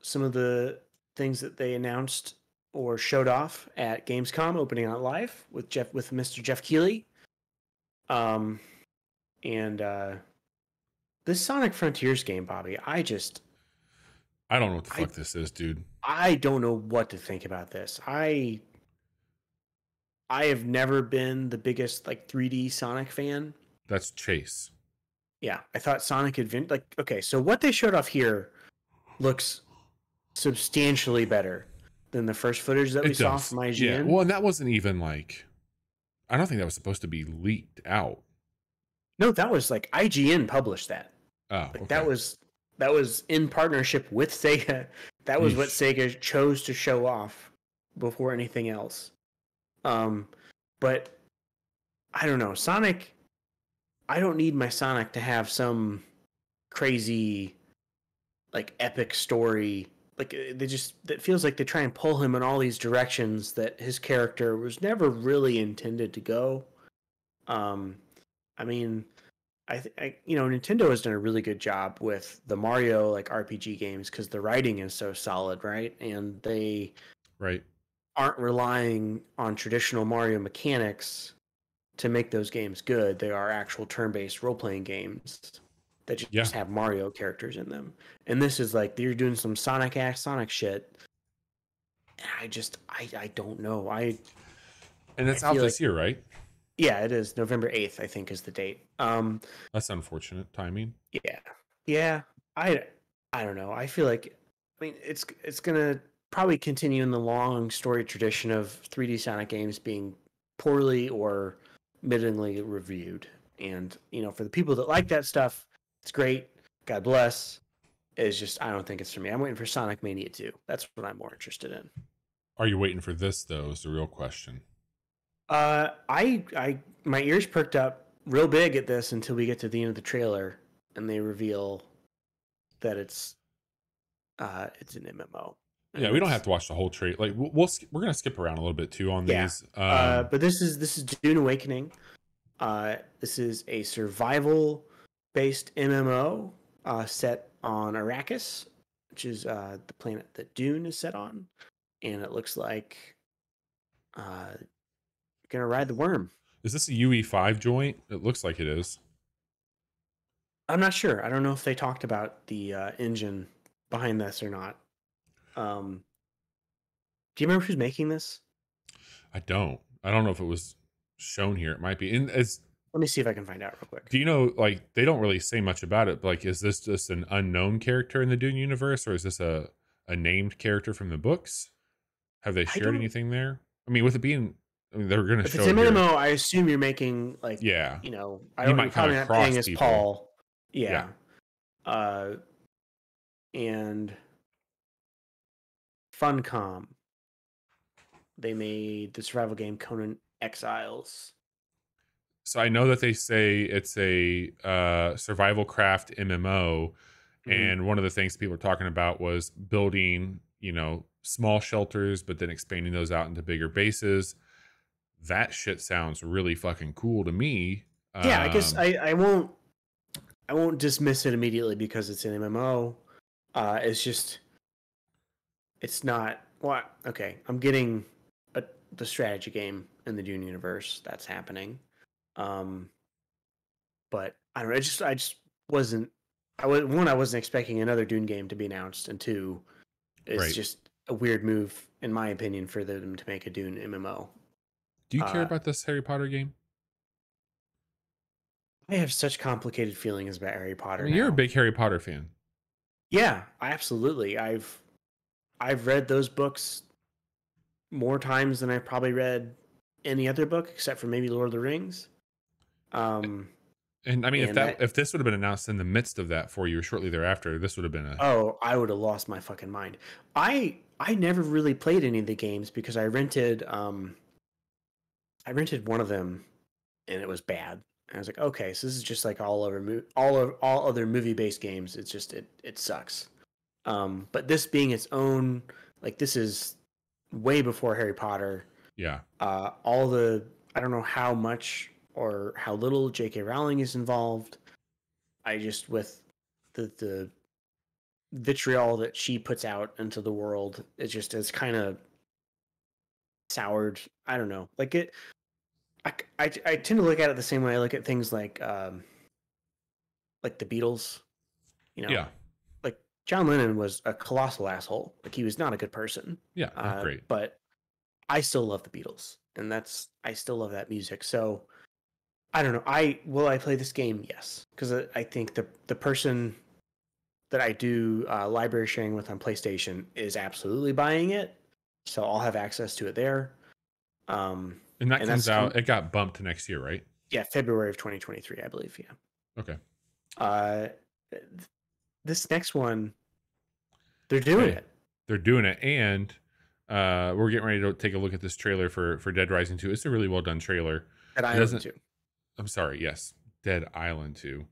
some of the things that they announced or showed off at Gamescom, opening out live with Mr. Jeff Keighley. Um, and this Sonic Frontiers game, Bobby, I don't know what the I fuck this is, dude. I don't know what to think about this. I have never been the biggest like 3D Sonic fan. That's Chase. Yeah, I thought Sonic Adventure, like, okay, so what they showed off here looks substantially better than the first footage that we It saw does. from Yeah. IGN. Well, and that wasn't even like, I don't think that was supposed to be leaked out. No, that was like IGN published that. Oh, Like, okay. that was in partnership with Sega. That was what Yeesh. Sega chose to show off before anything else. But I don't know, Sonic. I don't need my Sonic to have some crazy, like, epic story. Like, it feels like they try and pull him in all these directions that his character was never really intended to go. Um, I mean, Nintendo has done a really good job with the Mario like RPG games, because the writing is so solid, right? And they Right. aren't relying on traditional Mario mechanics to make those games good. They are actual turn-based role-playing games that Yeah. just have Mario characters in them. And this is like you're doing some Sonic shit. I don't know. And I it's out feel like, this year, right? yeah, it is November 8th, I think, is the date. That's unfortunate timing. Yeah. Yeah. I I don't know. I feel like, I mean, it's gonna probably continuing the long story tradition of 3D Sonic games being poorly or middlingly reviewed. And for the people that like that stuff, it's great. God bless. It's just I don't think it's for me. I'm waiting for Sonic Mania 2. That's what I'm more interested in. Are you waiting for this though? Is the real question. I my ears perked up real big at this until we get to the end of the trailer and they reveal that it's an MMO. Yeah, And we don't have that's to watch the whole trade. Like we're gonna skip around a little bit too on yeah. these. But this is Dune Awakening. This is a survival based MMO set on Arrakis, which is the planet that Dune is set on, and it looks like you're gonna ride the worm. Is this a UE5 joint? It looks like it is. I'm not sure. I don't know if they talked about the engine behind this or not. Do you remember who's making this? I don't. I don't know if it was shown here. It might be. And as Let me see if I can find out real quick. do you know, like they don't really say much about it, but like is this just an unknown character in the Dune universe, or is this a named character from the books? Have they I shared don't. anything there? I mean, with it being, I mean, they're going to If show it's it an here. MMO, I assume you're making like Yeah, I you don't. You're might come probably not playing across as people. Paul. Yeah. Yeah. And Funcom. They made the survival game Conan Exiles. So I know that they say it's a survival craft MMO, and one of the things people were talking about was building, small shelters, but then expanding those out into bigger bases. That shit sounds really fucking cool to me. Yeah, I guess I won't dismiss it immediately because it's an MMO. It's just it's not what okay. I'm getting the strategy game in the Dune universe that's happening. Um, but I don't know. I just wasn't. I wasn't expecting another Dune game to be announced, and two, it's Right. just a weird move, in my opinion, for them to make a Dune MMO. Do you care Uh, about this Harry Potter game? I have such complicated feelings about Harry I Potter mean, you're a now. big Harry Potter fan. Yeah, absolutely. I've read those books more times than I've probably read any other book, except for maybe Lord of the Rings. Um, And I mean, and that if this would have been announced in the midst of that for you, or shortly thereafter, this would have been a oh, I would have lost my fucking mind. I never really played any of the games because I rented one of them and it was bad. And I was like, okay, so this is just like all other movie based games. It's just it sucks. But this being its own, like this is way before Harry Potter. yeah. All the I don't know how much or how little J.K. Rowling is involved. I just with the vitriol that she puts out into the world, it's kind of soured. I don't know, like it. I tend to look at it the same way I look at things like the Beatles. You know, Yeah. like John Lennon was a colossal asshole. Like he was not a good person. Yeah. Not great. But I still love the Beatles, and I still love that music. So I don't know. I play this game? Yes, because I think the person that I do library sharing with on PlayStation is absolutely buying it, so I'll have access to it there. And that And comes that's out, it got bumped to next year, right? yeah, February of 2023, I believe. Yeah. Okay. Uh, this next one, they're doing Hey, it. they're doing it. And we're getting ready to take a look at this trailer for Dead Rising 2. It's a really well done trailer. At It Island doesn't, too. I'm sorry, yes, Dead Island 2.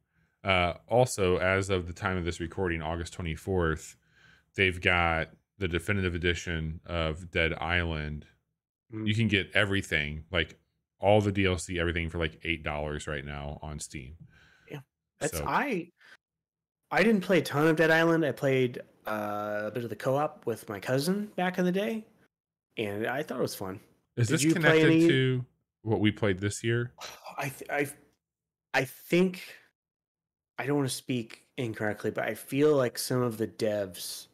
Also, as of the time of this recording, August 24th, they've got the definitive edition of Dead Island. Mm. You can get everything, like all the DLC, everything for like $8 right now on Steam. Yeah, that's So I didn't play a ton of Dead Island. I played a bit of the co-op with my cousin back in the day, and I thought it was fun. is Did this you play connected any? to what we played this year? I th- I I think I don't want to speak incorrectly, but I feel like some of the devs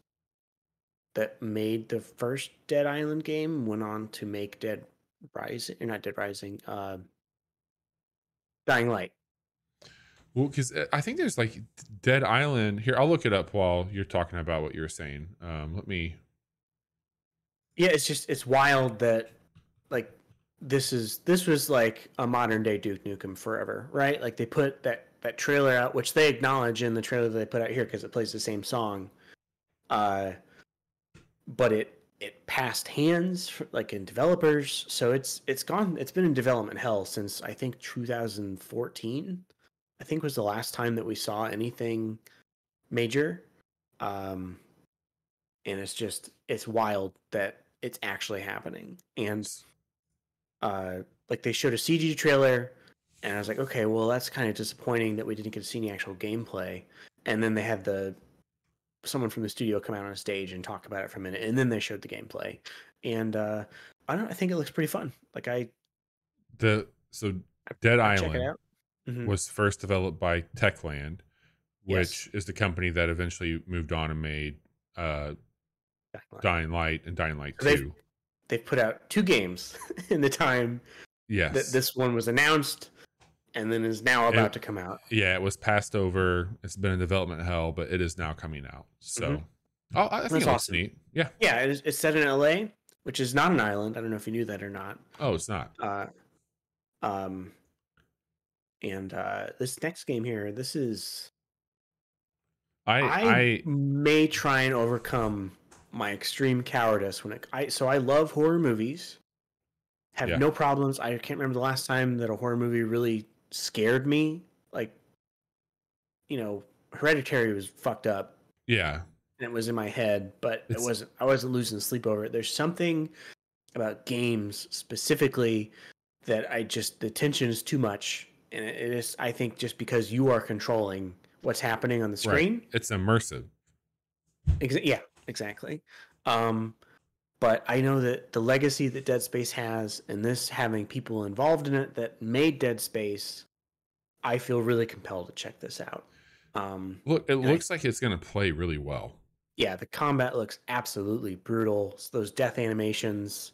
that made the first Dead Island game went on to make Dead Rising, or not Dead Rising, Dying Light. Well, because I think there's like Dead Island here. I'll look it up while you're talking about what you're saying. Let me Yeah, it's wild that like this was like a modern day Duke Nukem Forever, right? Like they put that trailer out, which they acknowledge in the trailer that they put out here because it plays the same song. Uh, but it passed hands like in developers, so it's been in development hell since I think 2014. I think was the last time that we saw anything major. Um, and it's wild that it's actually happening. And like they showed a CG trailer, and I was like, okay, well that's kind of disappointing that we didn't get to see any actual gameplay. And then they had someone from the studio come out on a stage and talk about it for a minute, and then they showed the gameplay. And I think it looks pretty fun. Like So Dead I'd check it Island out. Mm-hmm. was first developed by Techland, Yes, which is the company that eventually moved on and made uh, Dying Light and Dying Light so they've 2. they've put out two games in the time that Yes. this one was announced, and then is now about It, to come out. yeah, it was passed over. It's been in development hell, but it is now coming out. Mm-hmm. So I think That's it looks awesome. neat. Yeah. Yeah, it's set in LA, which is not an island. I don't know if you knew that or not. Oh, it's not. Uh, um, and this next game here, this is I I may try and overcome my extreme cowardice so I love horror movies. Have yeah. no problems. I can't remember the last time that a horror movie really scared me. Like, Hereditary was fucked up Yeah. and it was in my head, but It's I wasn't losing sleep over it. There's something about games specifically that the tension is too much, and it is, I think, just because you are controlling what's happening on the right. screen. It's immersive. Yeah, exactly. Um, but I know that the legacy that Dead Space has, and this having people involved in it that made Dead Space, I feel really compelled to check this out. Look, it And I, looks like it's going to play really well. yeah, the combat looks absolutely brutal. So those death animations.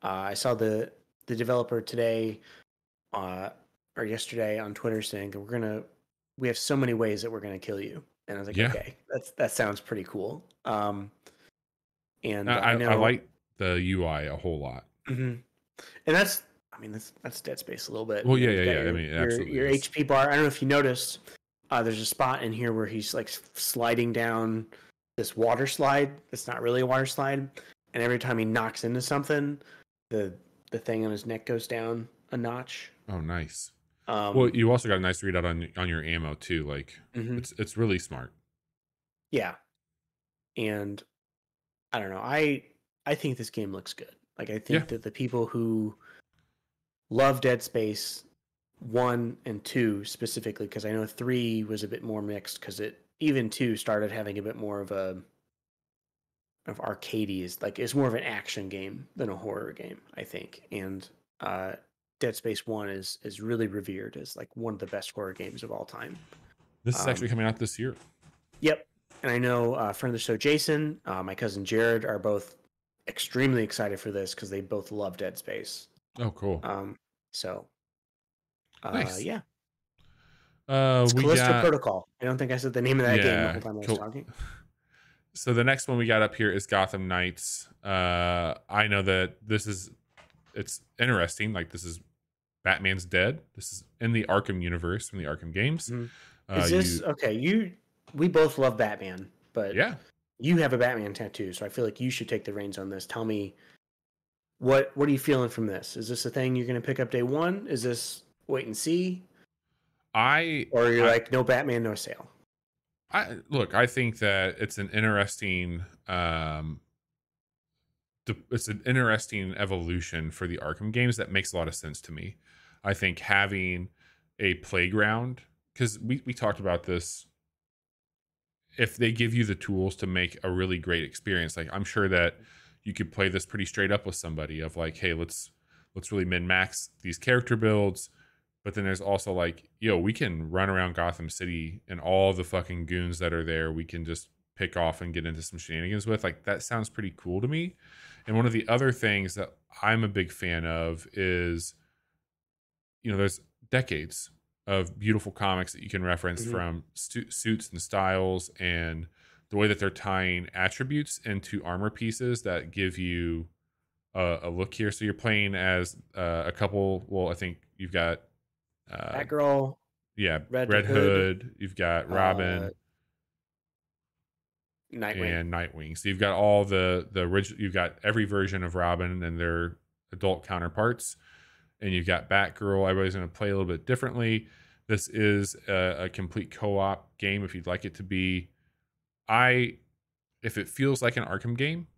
I saw the developer today, uh, or yesterday on Twitter saying we have so many ways that we're gonna kill you, and I was like, Yeah. okay, that sounds pretty cool. And I I know, like the UI a whole lot. mhm. And that's Dead Space a little bit. Well, You've got yeah. I mean, it absolutely your is. HP bar. I don't know if you noticed. There's a spot in here where he's like sliding down this water slide. It's not really a water slide, and every time he knocks into something, the the thing on his neck goes down a notch. Oh, nice. Well, Um, you also got a nice readout on your ammo too. Like mhm. it's really smart. Yeah, and I don't know. I think this game looks good. Like I Yeah. think that the people who love Dead Space 1 and 2 specifically, because I know 3 was a bit more mixed because it even 2 started having a bit more of arcadey, like it's more of an action game than a horror game, I think. And uh Dead Space 1 is really revered as like one of the best horror games of all time. This is actually Um coming out this year. yep. And I know friend of the show Jason, my cousin Jared are both extremely excited for this because they both love Dead Space. Oh, cool. Um so Nice. yeah. It's We Callisto got Protocol. I don't think I said the name of that game the yeah. whole time I was Cool. talking. So the next one we got up here is Gotham Knights. I know that it's interesting. Like this is Batman's dead. This is in the Arkham universe from the Arkham games. Mhm. Is this You okay? We both love Batman, but yeah. you have a Batman tattoo, so I feel like you should take the reins on this. Tell me what are you feeling from this? Is this a thing you're going to pick up day one? Is this wait and see, I or you're I like no Batman, no sale? I look. I think that it's an interesting it's an interesting evolution for the Arkham games that makes a lot of sense to me. I think having a playground, because we talked about this, if they give you the tools to make a really great experience, like I'm sure that you could play this pretty straight up with somebody of like, hey, let's really min max these character builds. But then there's also like, yo, we can run around Gotham City and all the fucking goons that are there, we can just pick off and get into some shenanigans with. Like that sounds pretty cool to me. And one of the other things that I'm a big fan of is, there's decades of beautiful comics that you can reference Mm-hmm. from suits and styles and the way that they're tying attributes into armor pieces that give you a look here. So you're playing as a couple. Well, I think you've got uh, Batgirl, yeah, Red Red Hood, Hood. You've got uh, Robin Nightwing. and Nightwing. So you've got all the original. You've got every version of Robin and their adult counterparts, and you've got Batgirl. Everybody's going to play a little bit differently. This is a complete co-op game if you'd like it to be. If it feels like an Arkham game,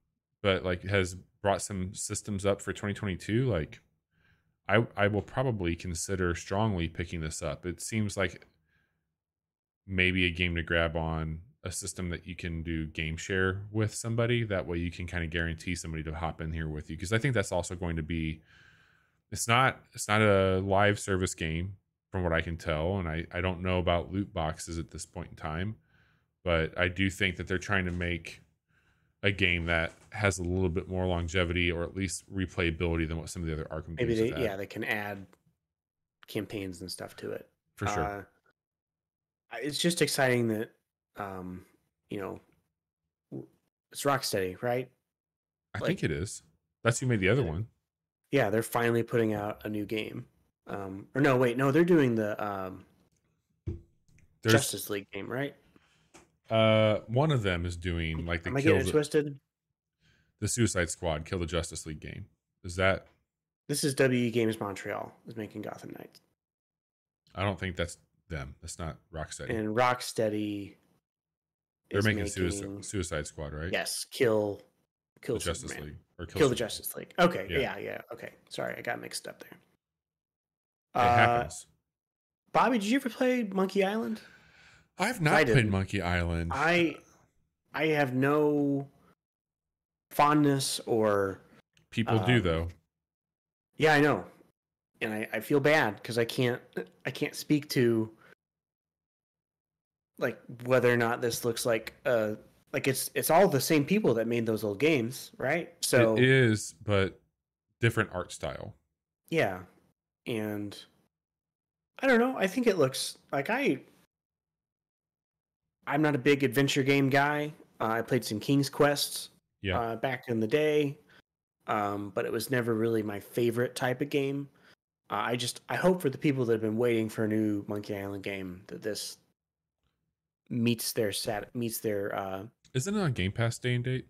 but like has brought some systems up for 2022, like I will probably consider strongly picking this up. It seems like maybe a game to grab on a system that you can do game share with somebody. That way you can kind of guarantee somebody to hop in here with you. Because I think that's also going to be it's not a live service game from what I can tell. And I don't know about loot boxes at this point in time. But I do think that they're trying to make a game that has a little bit more longevity or at least replayability than what some of the other Arkham Maybe games have had. they can add campaigns and stuff to it. For sure. It's just exciting that, you know, it's Rocksteady, right? I Like, think it is. That's who made the other uh, one. yeah, they're finally putting out a new game. Or no, wait, no, they're doing the There's Justice League game, right? one of them is doing like Am I getting it twisted? the Suicide Squad, Kill the Justice League game. Is that? This is WE Games Montreal is making Gotham Knights, I don't think that's them. That's not Rocksteady. and Rocksteady They're is making making Suicide Squad, right? yes, kill The Justice Superman, League or kill the Superman. Justice League. Okay, Yeah, yeah, okay. Sorry, I got mixed up there. it Uh, happens. Bobby, did you ever play Monkey Island? I've 'Cause I not played didn't. Monkey Island. I have no fondness or People do um, though. yeah, I know, and I feel bad because I can't speak to like whether or not this looks like it's all the same people that made those old games, right? It So is, but different art style. yeah, and I don't know. I think it looks like I'm not a big adventure game guy. I played some King's Quests Yeah. back in the day, but it was never really my favorite type of game. I hope for the people that have been waiting for a new Monkey Island game that this meets their Isn't it on Game Pass day and date?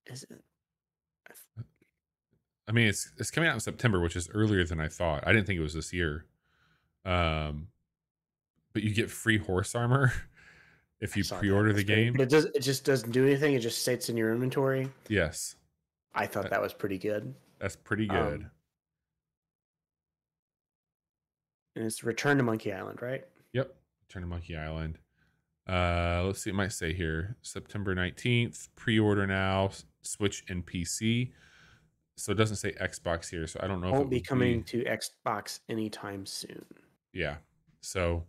is it, I mean, it's coming out in September, which is earlier than I thought. I didn't think it was this year. Um, but you get free horse armor if I you saw that. pre-order the That's great, game. but it just doesn't do anything. It just sits in your inventory. Yes, I thought that, that was pretty good. that's pretty good. And it's Return to Monkey Island, right? Yep. Turn to Monkey Island. Let's see. It might say here September 19th. Pre-order now. Switch and PC. So it doesn't say Xbox here. So I don't know if it Won't be would coming be. to Xbox anytime soon. Yeah. So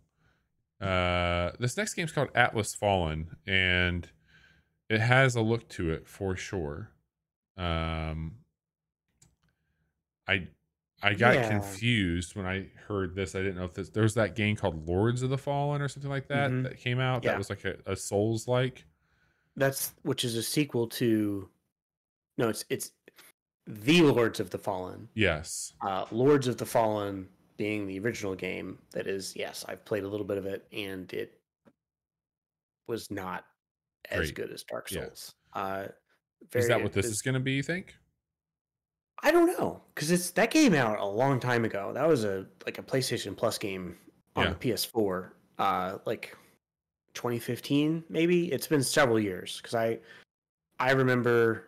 this next game's called Atlas Fallen, and it has a look to it for sure. Um, I I got Yeah. confused when I heard this. I didn't know if there was that game called Lords of the Fallen or something like that Mm-hmm. that came out. That Yeah. was like a Souls like. That's which is a sequel to no, it's the Lords of the Fallen. Yes, Lords of the Fallen being the original game. That is, yes, I've played a little bit of it, and it was not as great. good as Dark Yeah, Souls. is Very that what this is is going to be? You think? I don't know because it's that came out a long time ago. That was a PlayStation Plus game on Yeah, the PS4, like 2015 maybe. It's been several years because I remember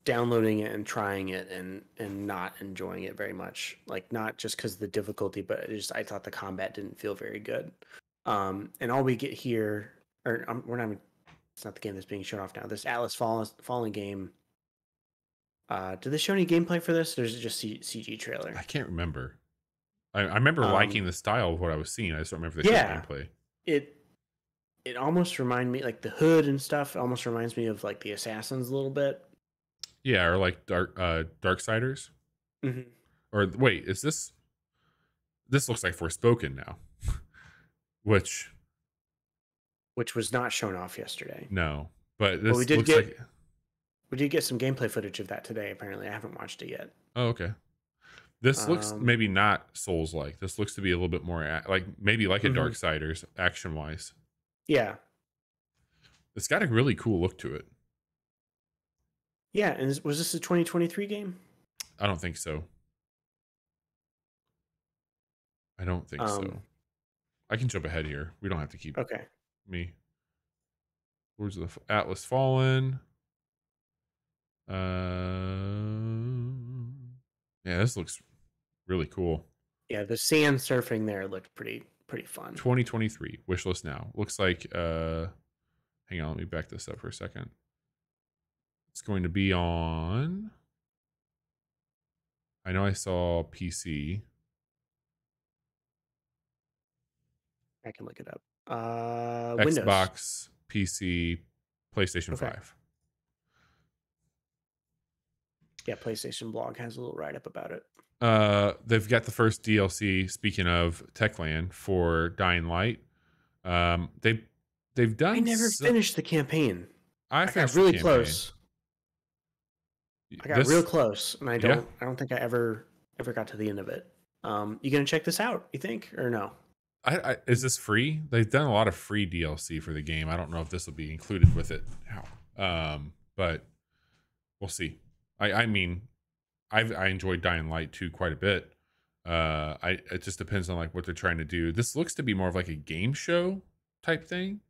downloading it and trying it and not enjoying it very much. Like not just because of the difficulty, but it just I thought the combat didn't feel very good. And all we get here, or we're not. It's not the game that's being shown off now. This Atlas Fallen game. Did they show any gameplay for this? Or is it just CG trailer? I can't remember. I remember Um, liking the style of what I was seeing. I just don't remember if they showed yeah, gameplay. it it almost reminded me like the hood and stuff. Almost reminds me of like the Assassins a little bit. Yeah, or like Darksiders. Mm-hmm. Or wait, is this? This looks like Forspoken now, which which was not shown off yesterday. No, but But this looks like. we did get some gameplay footage of that today. Apparently, I haven't watched it yet. Oh, okay. This looks Um, maybe not Souls-like. This looks to be a little bit more like maybe like a mhm. Darksiders action-wise. Yeah, It's got a really cool look to it. yeah. And was this a 2023 game? I don't think so. I don't think so. I can jump ahead here. We don't have to keep Okay. me. Where's the Atlas Fallen? Yeah, this looks really cool. Yeah, the sand surfing there looked pretty fun. 2023 wishlist now. Looks like hang on, let me back this up for a second. It's going to be on, I know I saw PC. I can look it up. Windows. Xbox, PC, PlayStation 5. Yeah, PlayStation Blog has a little write up about it. They've got the first DLC. Speaking of Techland for Dying Light, they've done. I never finished the campaign. I got really close. I got real close, and I don't think I ever got to the end of it. You gonna check this out? You think or no? Is this free? They've done a lot of free DLC for the game. I don't know if this will be included with it now, but we'll see. I mean, I enjoyed Dying Light 2 quite a bit. It just depends on like what they're trying to do. This looks to be more of like a game show type thing,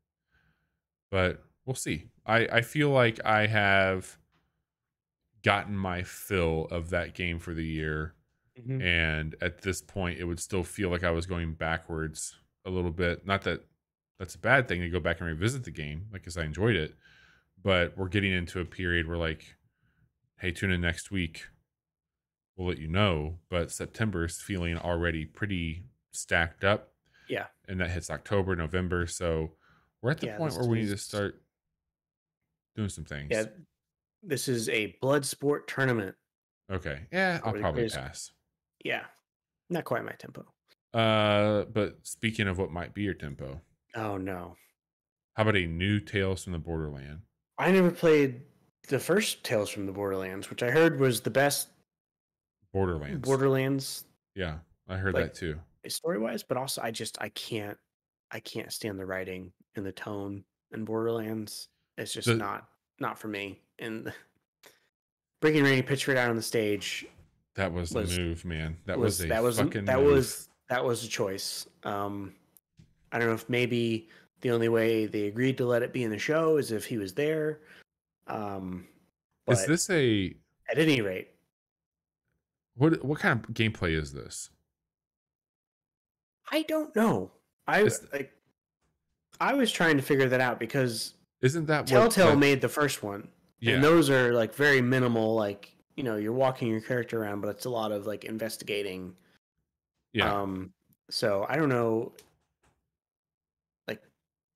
but we'll see. I feel like I have gotten my fill of that game for the year. Mm-hmm. And at this point, it would still feel like I was going backwards a little bit. Not that that's a bad thing to go back and revisit the game, like, because I enjoyed it. But we're getting into a period where, like, hey, tune in next week. We'll let you know. But September is feeling already pretty stacked up. Yeah. And that hits October, November. So we're at the point where we need to start doing some things. Yeah. This is a blood sport tournament. Okay. Yeah, I'll probably pass. Yeah. Not quite my tempo. But speaking of what might be your tempo. Oh, no. How about a new Tales from the Borderland? I never played the first Tales from the Borderlands, which I heard was the best Borderlands. Yeah, I heard that too. Story-wise, but also I can't stand the writing and the tone in Borderlands. It's just not for me. And bringing Randy Pitchford out on the stage, that was a move, man. That was a fucking move. That was a choice. I don't know if maybe the only way they agreed to let it be in the show is if he was there. Is this at any rate? What kind of gameplay is this? I don't know. I was trying to figure that out because isn't that Telltale made the first one? Yeah. And those are like very minimal, like, you know, you're walking your character around, but it's a lot of like investigating. Yeah. So I don't know. Like,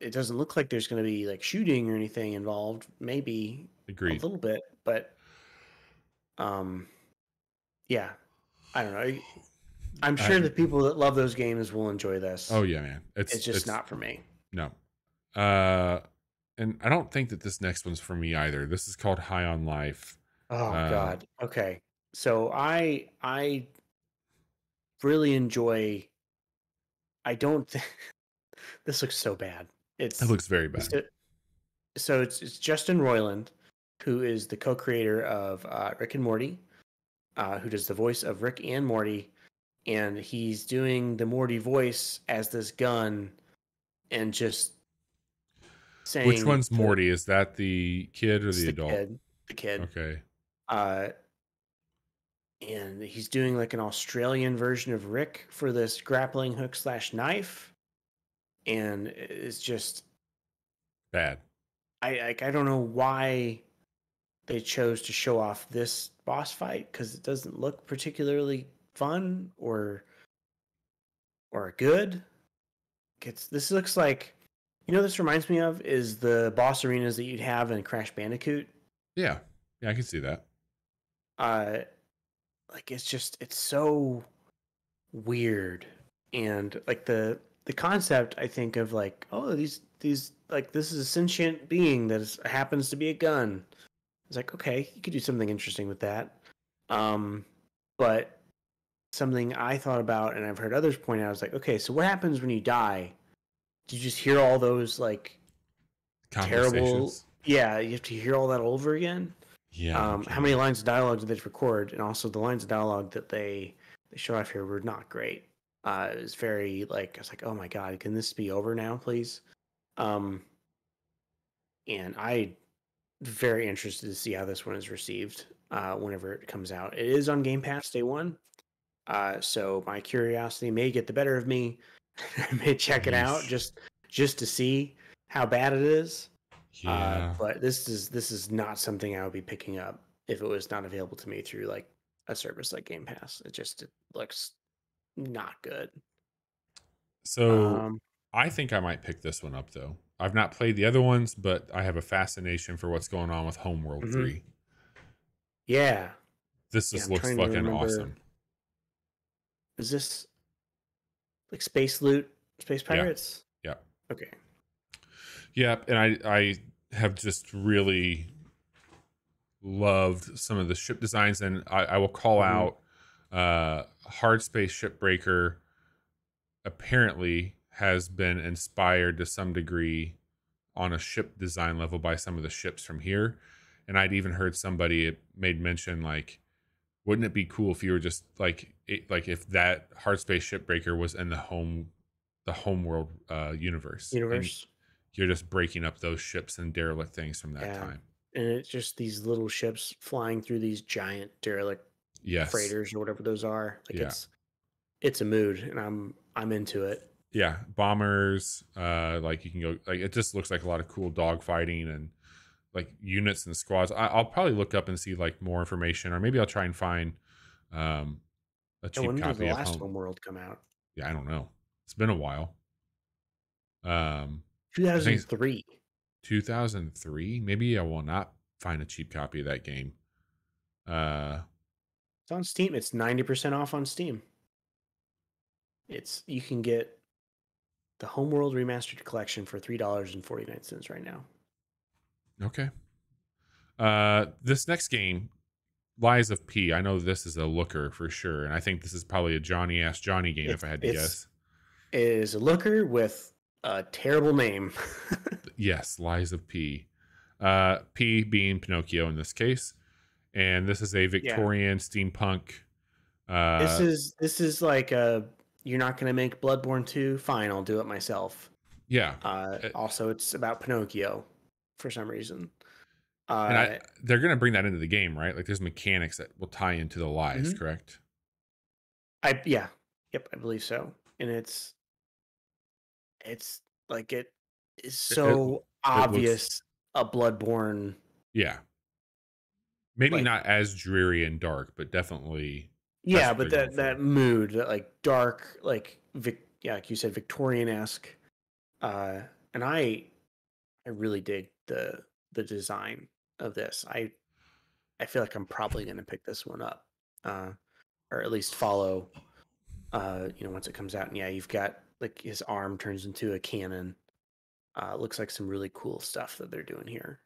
it doesn't look like there's going to be like shooting or anything involved. Maybe Agreed. A little bit, but yeah, I don't know. I'm sure the people that love those games will enjoy this. Oh yeah, man. It's just not for me. No. And I don't think that this next one's for me either. This is called High on Life. Oh God. Okay. So I really enjoy. I don't think this looks so bad. It looks very bad. So it's Justin Roiland, who is the co-creator of Rick and Morty, who does the voice of Rick and Morty, and he's doing the Morty voice as this gun, and just saying. Which one's Morty? Is that the kid or the adult? The kid. Okay. And he's doing like an Australian version of Rick for this grappling hook / knife, and it's just bad. I don't know why they chose to show off this boss fight, because it doesn't look particularly fun or good. This looks like, you know, this reminds me of is the boss arenas that you'd have in Crash Bandicoot. Yeah, I can see that. Like it's so weird, and like the concept, I think of like, oh, these these like this is a sentient being that happens to be a gun. It's like, okay, you could do something interesting with that. But something I thought about and I've heard others point out is like, okay, so what happens when you die? Do you just hear all those like terrible? Conversations. Yeah, you have to hear all that over again. Yeah, no How many kidding. lines of dialogue did they record? And also the lines of dialogue that they show off here were not great. It was very like I was like, oh my god, can this be over now, please? Um, and I very interested to see how this one is received whenever it comes out. It is on Game Pass day one, so my curiosity may get the better of me. I may check it out Yeesh. just to see how bad it is. Yeah. But this is not something I would be picking up if it was not available to me through like a service like Game Pass. It looks not good. So Um, I think I might pick this one up though. I've not played the other ones, but I have a fascination for what's going on with Homeworld mhm. 3. Yeah, This yeah. just I'm looks trying to fucking remember. awesome. Is this like Space Loot, Space Yeah. Pirates? Yeah. Okay. Yep. And I have just really loved some of the ship designs, and I will call Hmm. out Hard Space Shipbreaker apparently has been inspired to some degree on a ship design level by some of the ships from here. And I'd even heard somebody made mention like, wouldn't it be cool if you were just like like if that hard space shipbreaker was in the homeworld universe, and Universe. you're just breaking up those ships and derelict things from that Yeah. time. And it's just these little ships flying through these giant derelict Yes. freighters or whatever those are. Like Yeah. it's a mood and I'm into it. Yeah. Bombers, like you can go like it just looks like a lot of cool dog fighting and like units and squads. I'll probably look up and see like more information, or maybe I'll try and find um a And cheap when did the copy of last home. Homeworld come out? Yeah, I don't know. It's been a while. I think 2003. 2003. Maybe I will not find a cheap copy of that game. Uh, It's on Steam. It's 90% off on Steam. You can get the Homeworld Remastered Collection for $3.49 right now. okay. This next game, Lies of P. I know this is a looker for sure, and I think this is probably a Johnny Ass Johnny game if It's I had to it's guess. it is a looker with a terrible name. Yes, Lies of P. P being Pinocchio in this case, and this is a Yeah. Victorian steampunk. This Uh, is this is like a you're not gonna make Bloodborne 2? Fine, I'll do it myself. yeah, Also it's about Pinocchio for some reason. and Uh they're gonna bring that into the game, right? Like there's mechanics that will tie into the lies, mhm. correct? Yeah. Yep, I believe so. And it's like it is It, it, so it looks, obvious a Bloodborne yeah, maybe like not as dreary and dark, but definitely that's yeah, what they're but going that for. mood, that like dark, yeah, like you said, Victorian esque. Uh, and I really dig the design of this. I feel like I'm probably gonna pick this one up, uh, or at least follow. Once it comes out, and yeah, you've got like his arm turns into a cannon. Looks like some really cool stuff that they're doing here.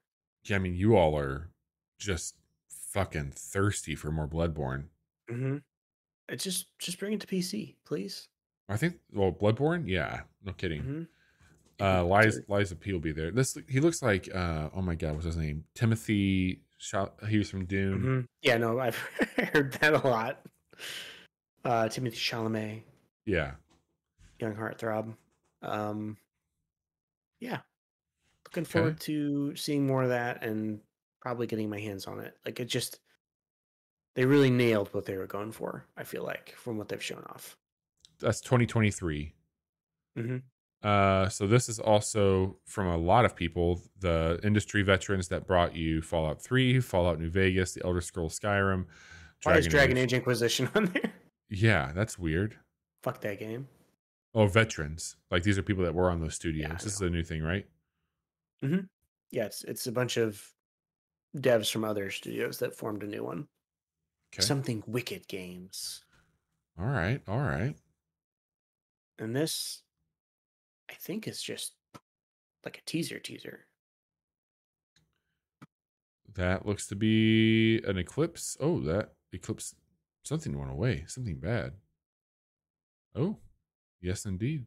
Yeah, I mean, you all are just fucking thirsty for more Bloodborne. Mm-hmm. It's just bring it to PC, please. I think, well, Bloodborne, yeah, no kidding. Mm-hmm. Yeah, Lies of P will be there. This he looks like, oh my god, what's his name? Timothy. He was from Dune. mm-hmm. Yeah, no, I've heard that a lot. Timothy Chalamet, Yeah. young heartthrob. Um, yeah, looking Okay. forward to seeing more of that and probably getting my hands on it. Like they really nailed what they were going for. I feel like from what they've shown off. That's 2023. Hmm. So this is also from a lot of people, the industry veterans that brought you Fallout 3, Fallout New Vegas, The Elder Scrolls Skyrim, Why is Dragon Dragon Age. Age Inquisition on there? Yeah, that's weird. Fuck that game. Oh, veterans. Like these are people that were on those Yeah, studios. I This is know. a new thing, right? Yeah, it's a bunch of devs from other studios that formed a new one. Okay. Something Wicked Games. All right. All right. And this I think is just like a teaser. That looks to be an eclipse. Oh, that eclipse. Something went away. Something bad. Oh, yes, indeed.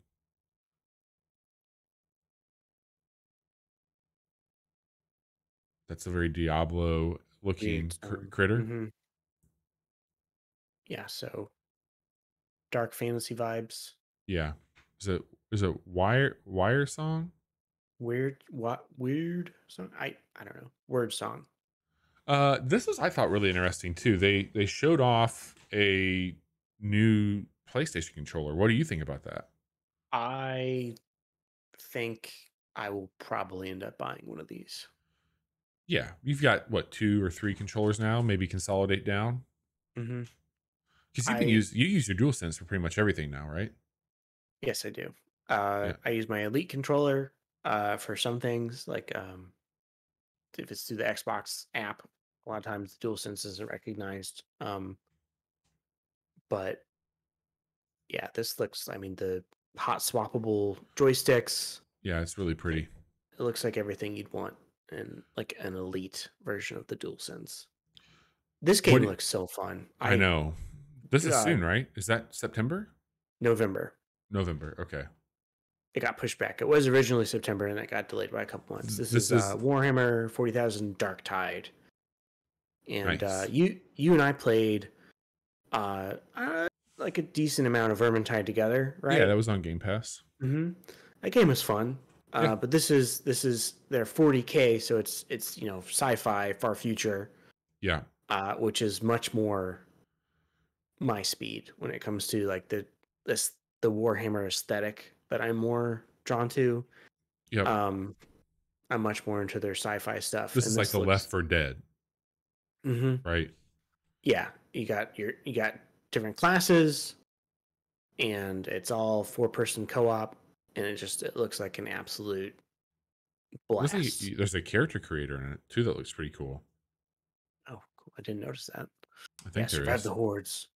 That's a very Diablo Weird looking song. critter. Yeah, so dark fantasy vibes. Yeah. Is it wire song? Weird song? I don't know. Word song. This was, I thought, really interesting too. They showed off a new PlayStation controller. What do you think about that? I think I will probably end up buying one of these. Yeah, you've got what, 2 or 3 controllers now? Maybe consolidate down Mm-hmm. because I you use your DualSense for pretty much everything now, right? Yes, I do. Yeah, I use my Elite controller for some things, like if it's through the Xbox app. A lot of times, the DualSense isn't recognized. But yeah, this looks. I mean, the hot swappable joysticks. yeah, it's really It, pretty. it looks like everything you'd want in like an Elite version of the DualSense. This What game do- looks so fun. I know. This is Uh, soon, right? Is that September? November. November. Okay. It got pushed back. It was originally September, and it got delayed by a couple months. This This is is Warhammer 40,000 Dark Tide, and nice. you and I played like a decent amount of Vermintide together, Yeah, right? that was on Game Pass. Mm-hmm. That game was fun. Yeah. But this is their 40K, so it's sci-fi, far future, Yeah. which is much more my speed when it comes to like this the Warhammer aesthetic that I'm more drawn to. Yep. Um, I'm much more into their sci-fi stuff, This and is like this the Left looks. 4 Dead, Hmm. right? Yeah, you got different classes, and it's all four-person co-op, and it looks like an absolute Looks like blast. there's a character creator in it too that looks pretty cool. Oh, cool! I didn't notice that. I Yeah, think there survive is. the hordes.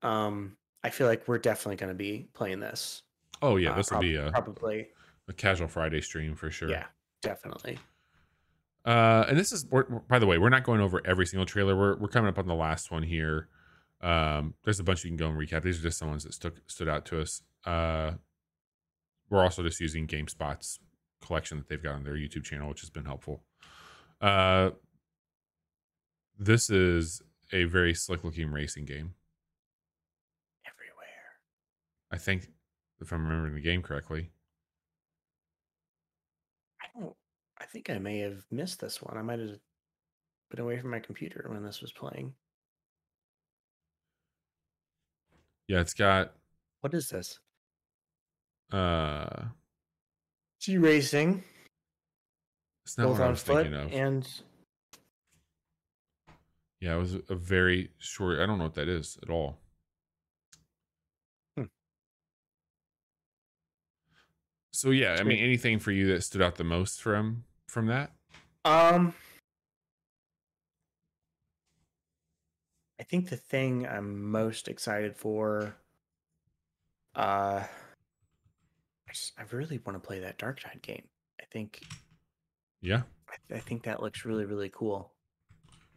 I feel like we're definitely going to be playing this. Oh yeah, this will be Probably. a casual Friday stream for sure. Yeah, definitely. And this is, by the way, we're not going over every single trailer. We're coming up on the last one here. There's a bunch you can go and recap. These are just some ones that stood out to us. We're also just using GameSpot's collection that they've got on their YouTube channel, which has been helpful. This is a very slick looking racing game. Everywhere. I think, if I'm remembering the game correctly. I don't. I think I may have missed this one. I might have been away from my computer when this was playing. Yeah, it's got What is this? uh G racing, it's not both what I on was foot thinking of. and Yeah, it was a very short, I don't know what that is at all. hmm. So yeah, I It's mean, weird. anything for you that stood out the most from that? Um, I think the thing I'm most excited for, uh, I really want to play that Dark Tide game. I think Yeah. I think that looks really really cool.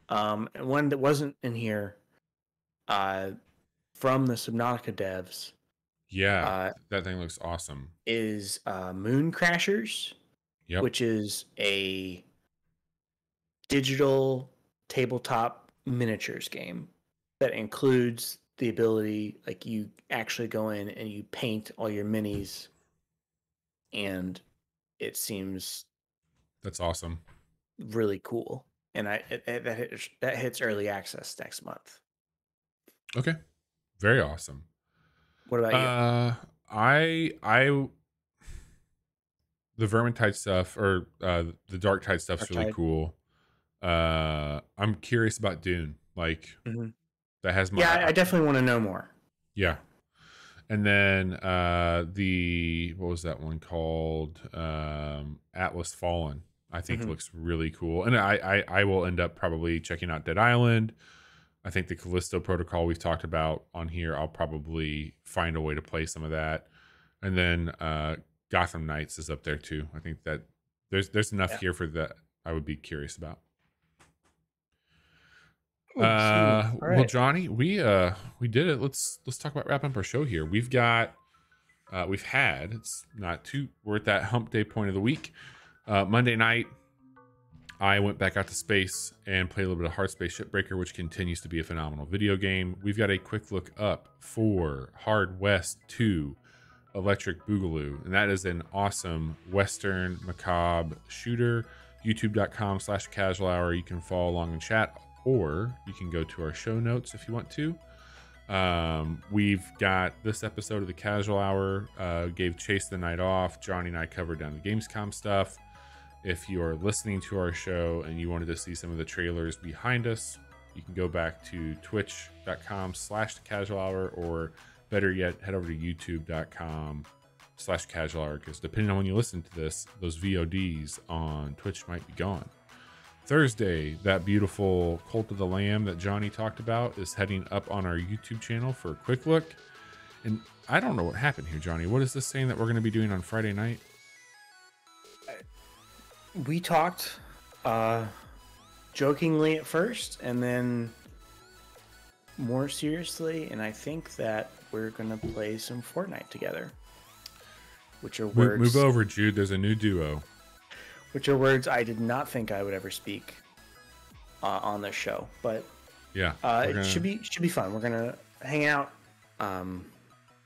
And one that wasn't in here, uh, from the Subnautica devs, Yeah, uh, that thing looks awesome. is Moon Crashers, Yep. which is a digital tabletop miniatures game that includes the ability, like you actually go in and you paint all your minis, and it seems That's awesome. really cool. And that hits early access next month. Okay. Very awesome. What about you? Uh I the Vermintide stuff, or the Dark Tide stuff's Dark really Tide. cool. I'm curious about Dune. Like, Hmm. that has my Yeah, I definitely want to know more. yeah. And then the what was that one called? Atlas Fallen. I think Hmm. looks really cool. And I will end up probably checking out Dead Island. I think the Callisto Protocol we've talked about on here, I'll probably find a way to play some of that. And then Gotham Knights is up there too. I think that There's enough Yeah. here for that I would be curious about. Oh, smooth. All Well, right. Johnny, we did it. Let's talk about wrapping up our show here. We've got we've had, it's not too, we're at that hump day point of the week. Monday night, I went back out to space and played a little bit of Hard Space Shipbreaker, which continues to be a phenomenal video game. We've got a quick look up for Hard West 2 Electric Boogaloo, and that is an awesome Western macabre shooter. YouTube.com/casual hour. You can follow along in chat, or you can go to our show notes if you want to. We've got this episode of the Casual Hour, gave Chase the night off. Johnny and I covered down the Gamescom stuff. If you are listening to our show and you wanted to see some of the trailers behind us, you can go back to twitch.com/casual hour, or better yet, head over to youtube.com/casual hour, because depending on when you listen to this, those VODs on Twitch might be gone. Thursday, that beautiful Cult of the Lamb that Johnny talked about is heading up on our YouTube channel for a quick look. And I don't know what happened here, Johnny. What is this saying that we're going to be doing on Friday night? We talked jokingly at first, and then more seriously, and I think that we're going to play some Fortnite together. Which are words... Move over, Jude. There's a new duo. Which are words I did not think I would ever speak on this show, but yeah, it should be fun. We're gonna hang out,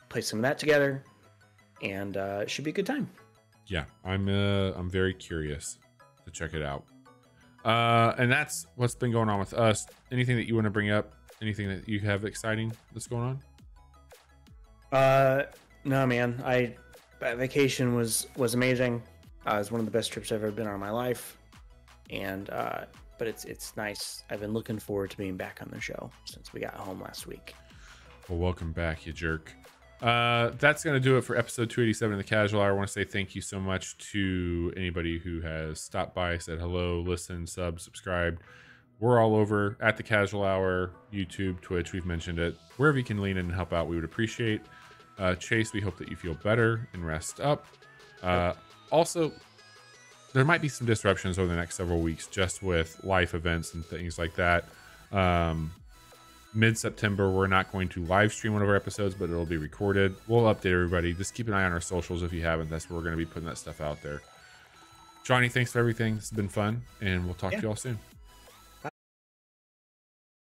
play some of that together, and it should be a good time. Yeah, I'm very curious to check it out. And that's what's been going on with us. Anything that you want to bring up? Anything that you have exciting that's going on? No, man. Vacation was amazing. It was one of the best trips I've ever been on in my life, and but it's nice. I've been looking forward to being back on the show since we got home last week. Well, welcome back, you jerk. That's going to do it for episode 287 of the Casual Hour. I want to say thank you so much to anybody who has stopped by, said hello, listened, subscribed. We're all over at the Casual Hour, YouTube, Twitch. We've mentioned it. Wherever you can lean in and help out, we would appreciate. Chase, we hope that you feel better and rest up. Also, there might be some disruptions over the next several weeks just with life events and things like that. Mid-September, we're not going to live stream one of our episodes, but it'll be recorded. We'll update everybody. Just keep an eye on our socials if you haven't. That's where we're going to be putting that stuff out there. Johnny, thanks for everything. It's been fun, and we'll talk to you all soon.